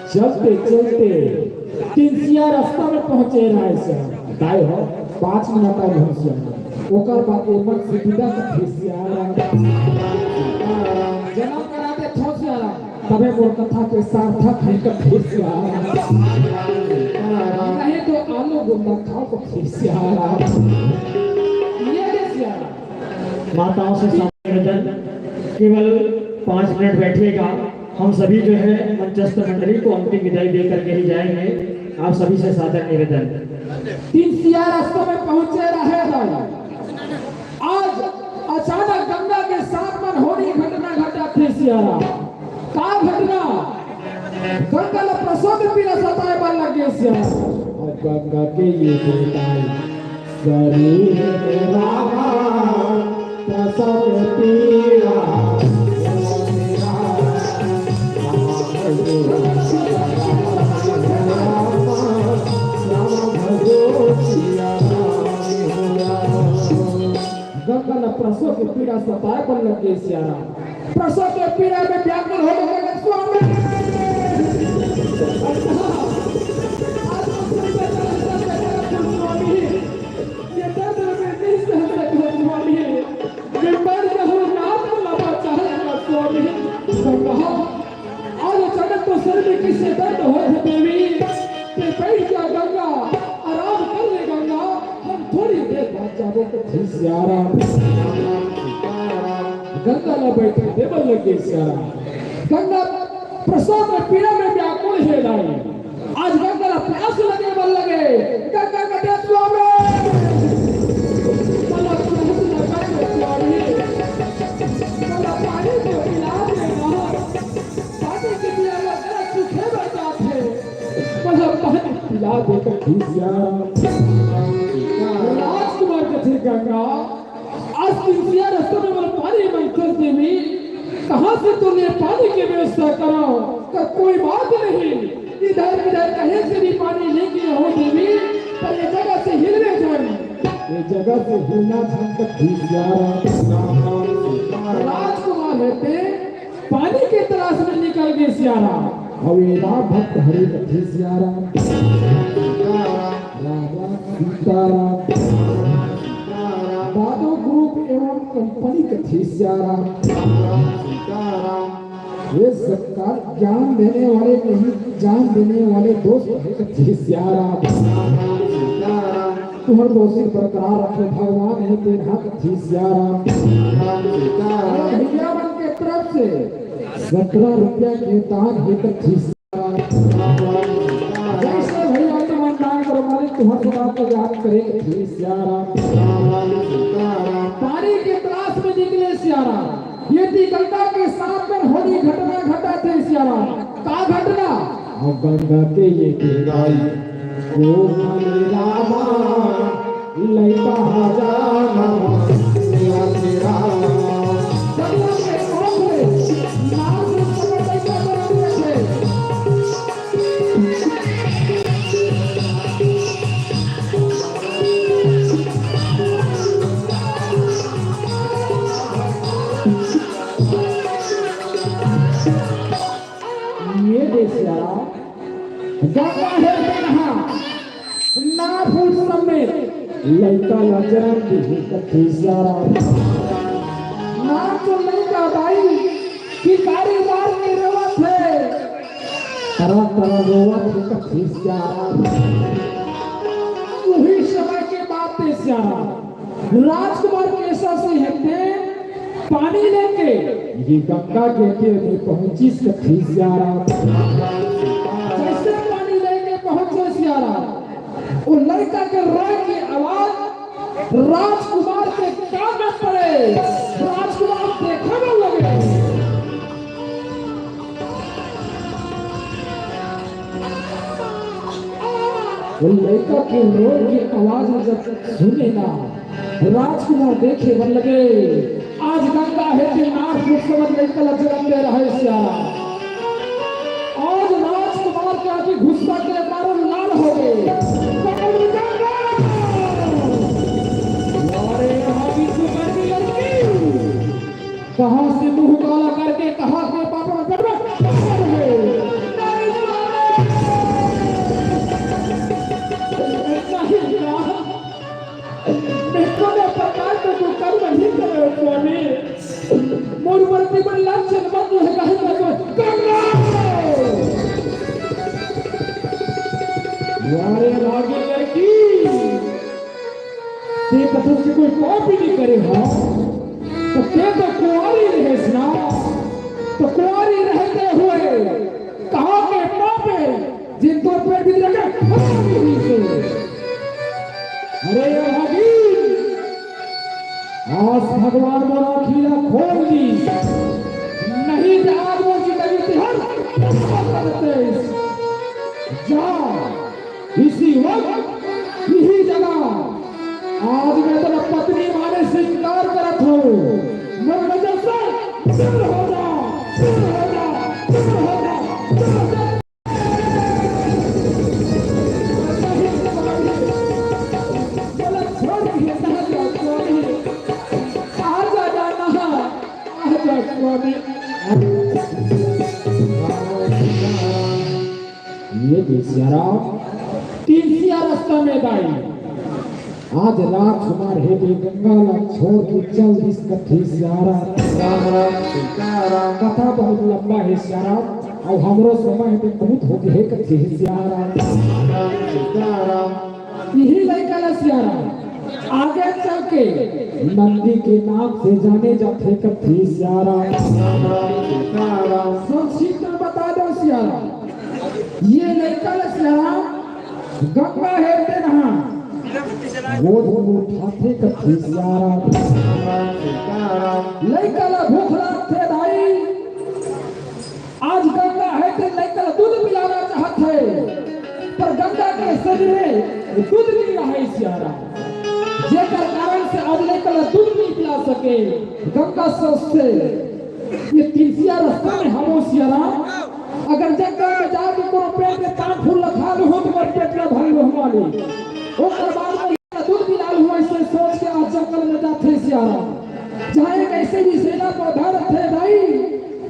Speaker 4: चलते चलते तिनसिया रास्ता में पहुंचे रहे से दाई हो 5 मिनट और भरसिया ओकर बाद एमन सीधा खिसिया जन्म कराते ठोसिया तबे मोर कथा के सार्थक है का खिसिया नहीं तो आलू गुंडा खाओ को खिसिया ये खिसिया
Speaker 2: माताओं से निवेदन केवल 5 मिनट बैठिएगा हम सभी जो है मंचस्थ मंडली को अंतिम विदाई दे करके ही जाएंगे आप सभी से सादर निवेदन
Speaker 4: तिनसिया रास्ते में पहुंचे रहे हैं आज अचानक गंगा के साथ में होनी घटना घटा तिनसिया का घटना गंगा ने प्रसव में पीला सताए बन लगे से और गंगा के ये बेटाई शरीर में रामा प्रसव में पीला गंगा प्रसव के पीड़ा सताए पर लगे सियारा प्रसव के पीड़ा में व्याकुल हो गए स्वामी ये दर्द में नहीं सह सकता स्वामी मैं मर जाऊं नाम लबा चाहेगा स्वामी गंगा आज अचानक तो सर में किससे दर्द हो है देवी ते बैठ जा गंगा आराम कर ले गंगा हम थोड़ी देर बाद जाबो तो खिसियारा गंगा ला बैठे देवल लगे सियारा गंगा प्रसव में पीड़ा में व्याकुल है लाई आज गंगा ला प्यास लगे बल लगे गंगा का दे स्वामी चलो प्यास लगा के स्वामी गंगा पानी को पिला दे पानी की पिया लगा सूखे बैठा थे मतलब पानी पिला दे कर खिसियारा राजकुमार के थे गंगा आज तिनसिया रास्ते में मैं पानी में फंस देवी कहां से तूने पानी की व्यवस्था करो का कोई बात नहीं इधर इधर कहीं से भी पानी लेके हो देवी पर ये जगह से हिलने जाए ये जगह से हिलना छन तक राजकुमार रहते पानी की तलाश में निकल गए सियारा हवेला भक्त हरे कथी सियारा राजा सीताराम दादो ग्रुप एवं कंपनी कथी सियारा ये सरकार ज्ञान देने वाले नहीं जान देने वाले दोस्त है कथी सियारा तुम्हारे दोषी बरकरार रखे भगवान है तेरा कथी सियारा भैया मन के तरफ से 17 रुपया के दान है कथी सियारा जैसे भैया तुम दान करो मालिक तुम्हारे बात को याद करे कथी सियारा पानी के तलाश में निकले सियारा ये थी गंगा के साथ में होनी घटना घटा थे सियारा का घटना और गंगा के ये गाई ओ रामा लैका जाना तेरा तेरा गंगा के कोखले नाम से पकड़ लैका बना थे ये देखिए गंगा है नहा ना फूल समेत लड़का लजरन दी कथी सारा ना तो लड़का भाई कि कारीगर के रोवत है तरह तरह रोवत है कथी सारा वही समय के बात पे सारा राजकुमार कैसा से हटे पानी लेके ये गंगा के में पहुंची कथी सारा जैसे पानी लेके पहुंचे सियारा वो लड़का के रोए की आवाज राजकुमार के कान में पड़े। राजकुमार देखने लगे। वो लड़का के रोए की आवाज जब सुने ना, राजकुमार देखे बन लगे आज गंगा है कि नाथ समझ लड़का जन्म दे रहा है श्यारा। आज राजकुमार के आगे गुस्सा के कारण लाल हो गए। कहां से मुंह काला करके कहा के पापा मूर्ति पर लक्ष्य मत है गंगा यारे रागी लड़की ते कथन से कोई पाप ही नहीं करे। हाँ तो ते तो कुंवारी रहे ना, तो कुंवारी रहते हुए कहा के पापे जिन तो पेट भी रखे। अरे रागी आज भगवान मोरा खीला खोल दी नहीं तो आज वो जिंदगी तिहर जा इसी वक्त यही जगह आज मैं तेरा पत्नी माने से इनकार करत हूँ। मेरे नजर से दूर हो जा, दूर हो जा, दूर हो जा, दूर हो जा। ये बेसियारा तीसरा रास्ता में गाई आज राजकुमार है बे गंगा ला छोड़ के चल इस कथी सियारा। कथा बहुत लंबा है सियारा और हमरो समय पे बहुत हो गए कथी सियारा। यही लड़का ला सियारा आगे चल के नंदी के नाम से जाने जाते कथी सियारा। संक्षिप्त में बता दो सियारा ये लड़का ला सियारा गंगा है ते नहा गोद में उठाते कथी सियारा। लड़का ला भूख थे भाई आज गंगा है ते लड़का ला दूध पिलाना चाहते पर गंगा के शरीर में दूध नहीं रहा है सियारा। जेकर कारण से आज लड़का ला दूध नहीं पिला सके गंगा सोचते ये तीसरा रास्ता में हम सियारा अगर जंगल में जाके कोनो पेड़ में पान फूल लखा लो हो तो पेट में भर लो हमारे ओकर बाद में दूध पिला लो ऐसे सोच के आज जंगल में जाते सियारा जहां एक ऐसे भी सेना पौधा रखे भाई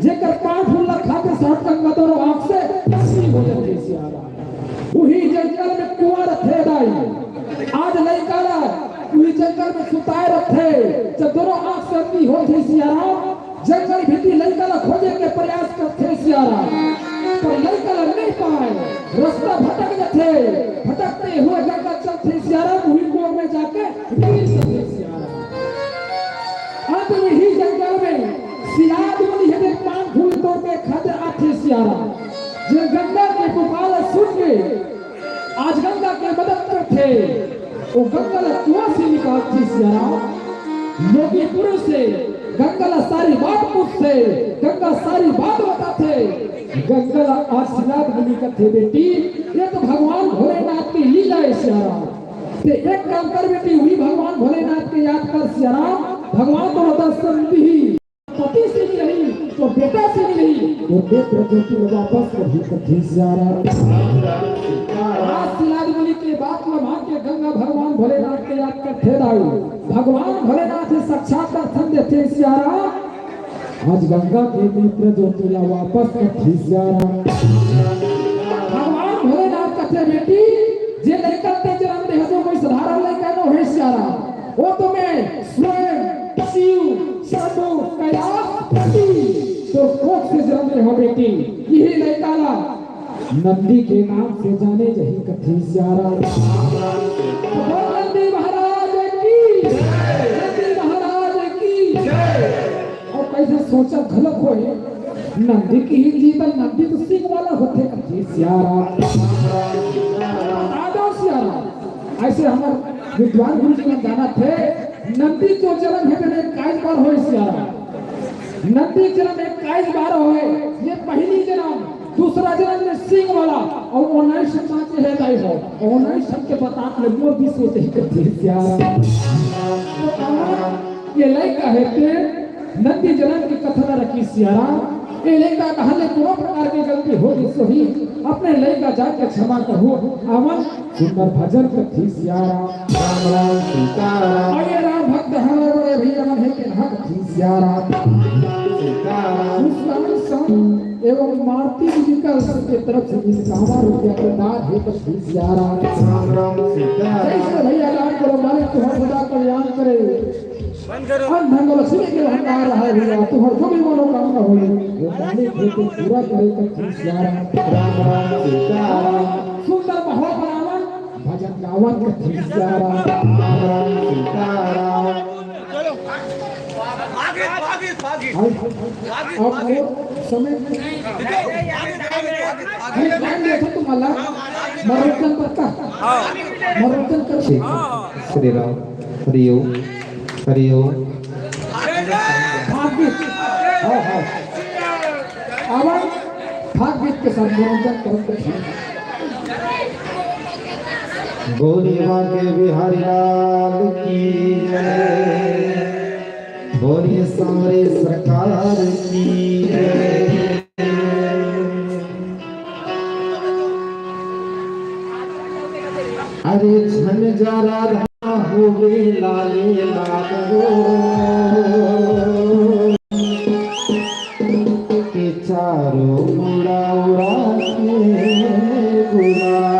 Speaker 4: जेकर पान फूल लखा के साथ गंगा तो आंख से नहीं हो जाते सियारा। वही जंगल में कुआं रखे भाई आज लड़का ला वही जंगल में सुताए रखे जब दोनों आंख से अंधी हो थे सियारा जंगल भीती लड़का ला खोजे के प्रयास करते सियारा पर लड़का ला नहीं पाए रास्ता भटक जाते भटकते हुए गंगा चलते सियारा वही कुआं में जाके गिर सकते सियारा। अंत में ही जंगल में सियाद वाली है पान फूल तोड़ के खाते आते सियारा जो गंगा के पुकार सुन के आज गंगा के मदद करते वो गंगा ला कुआं से निकालते सियारा। योगी पुरुष से गंगा ला सारी बात पूछते गंगा सारी बात बताते गंगा ला आशीर्वाद मिली करते बेटी ये तो भगवान भोलेनाथ की लीला है सियारा। ते एक काम कर बेटी हुई भगवान भोलेनाथ के याद कर सियारा भगवान तो दर्शन दी पति से भी नहीं तो बेटा से भी नहीं वो बेटा ज्योति में वापस कभी कभी सियारा। आशीर्वाद मिली के बात में मान के गंगा भगवान भोलेनाथ के याद करते दाऊ भगवान भोलेनाथ से साक्षात दर्शन देते सियारा। आज गंगा के नेत्र ज्योति ला वापस कभी सियारा। भगवान भोलेनाथ कहते बेटी जे लड़का ते जन्म दे तो कोई साधारण लड़का न है सियारा वो तो मैं स्वयं शिव शंभु कैलाश पति तो कोख से जन्म दे हो बेटी यही लड़का ला नंदी के नाम से जाने जही कथी सियारा। नंदी महाराज की नंदी महाराज की और कैसे सोचा गलत होए नंदी की ही जीवन नंदी तो सिंह वाला होते कथी सियारा। दादा सियारा ऐसे हमारे विद्वान गुरु जी जाना थे नंदी जो जन्म है मैंने 21 बार हो सियारा नंदी जन्म 21 बार हो ये पहली जन्म दूसरा जन्म में सिंह वाला और 19 समाज है दाई हो 19 सबके बता ले मोर भी सोचे करते सियारा ये लड़का है के नंदी जन्म की कथा रखी सियारा ये लड़का कहले कोनो प्रकार की गलती होगी सही अपने लड़का जाके क्षमा करो अमन सुंदर भजन करती सियारा राम राम सीताराम अरे राम भक्त हमारे बड़े भैया मन है के हक थी सियारा सीताराम एवं मारुति जी का उसके तरफ से 51 रुपया के दान है तो सियारा राम राम सीताराम जैसे भैया दान करो मालिक तुम्हारा सदा कल्याण करे मंगल लक्ष्मी के भंडार है भैया तुम्हार जो भी मनोकामना हो वो मालिक है तो पूरा करे तो सियारा राम राम सीताराम सुंदर बहो बनावन भजन गावन के सियारा राम राम सीताराम आगे समय तुम्हाला मनोरंजन करता मनोरंजन कर
Speaker 1: श्री राम हरिओम हरिओम
Speaker 4: भागवत आवाज भागवत के साथ मनोरंजन करते
Speaker 1: बोलिए के बिहारी लाल की जय बोलिए सारे सरकार की जय अरे झन जरा होवे लाले लाल के चारों उड़ा उड़ा के गुलाल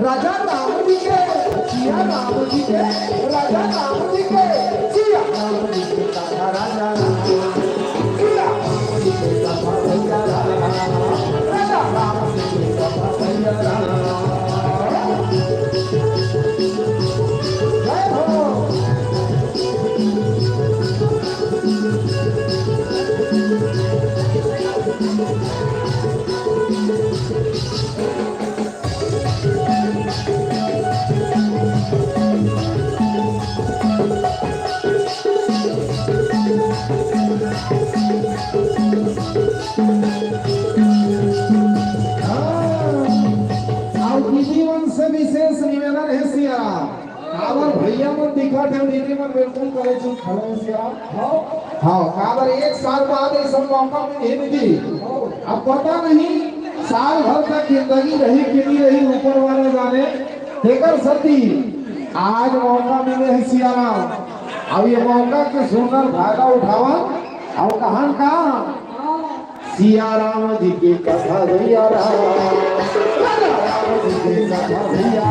Speaker 3: राजा राम जी के सिया राम जी के राजा राम जी के सिया राम जी के राजा राम सिया राम जी के
Speaker 5: दीदी मन से विशेष निवेदन है सिया काबर भैया मन दिखा थे दीदी मन बिल्कुल करे छु खड़े सिया हाँ काबर एक साल बाद ये सब मौका मिले दीदी अब पता नहीं साल भर तक जिंदगी रही कि नहीं रही ऊपर वाले जाने देकर सती आज मौका मिले है सिया अब ये मौका के सुंदर फायदा उठावा और कहान का सिया राम जी की कथा भैया राम जी की कथा भैया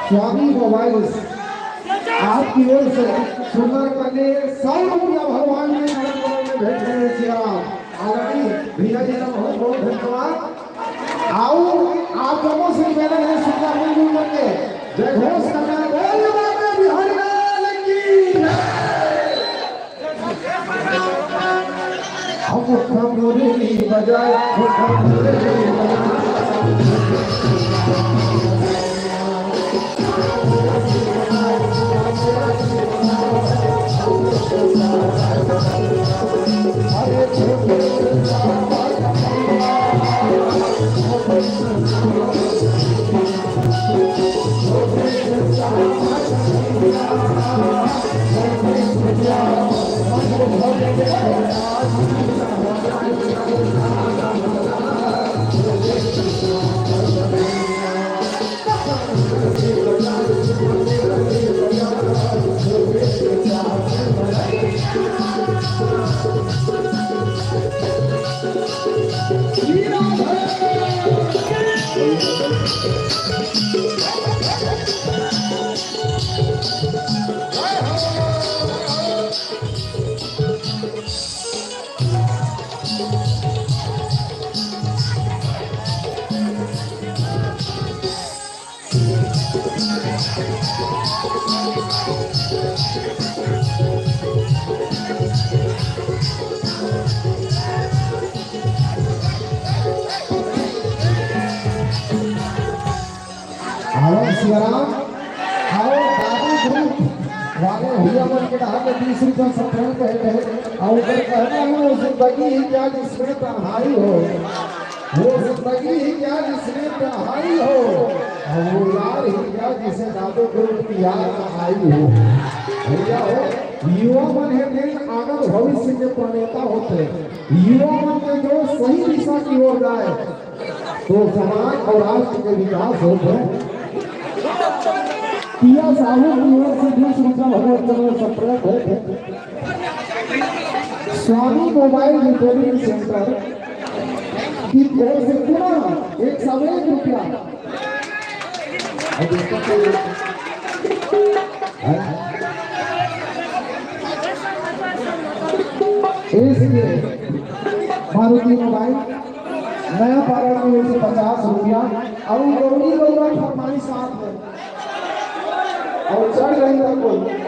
Speaker 5: स्वामी मोबाइल आपकी ओर से सुंदर करने 100 रुपया भगवान ने भेंट करे सिया आदरणीय भैया जी का बहुत बहुत धन्यवाद आओ आप लोगों से निवेदन है सुंदर मिलजुल करके जय घोष करना बोल बाबा बिहारी लाल की हम खमोरी बजाए सियाराम आओ दादा ग्रुप वाले भैया मन के कहा कि 20 रुपया सत्रह कहते हैं और अगर कहना है वो जिंदगी ही क्या जिसमें तन्हाई हो वो जिंदगी ही क्या जिसमें तन्हाई हो और वो यार ही क्या जिसे दादो ग्रुप की याद आई हो भैया हो युवा मन है दिन आगे भविष्य के प्रणेता होते युवा मन के जो सही दिशा की ओर जाए तो समाज और राष्ट्र के विकास होते हैं किया साहू की ओर से 20 रुपया भगवत चरण संपर्क है स्वामी मोबाइल रिपेयरिंग सेंटर की ओर से पुनः 101 रुपया इसलिए मारुति मोबाइल नया पारण की ओर से 50 रुपया और गौरी गौरा फरमाई साथ में और चढ़ रही था कोई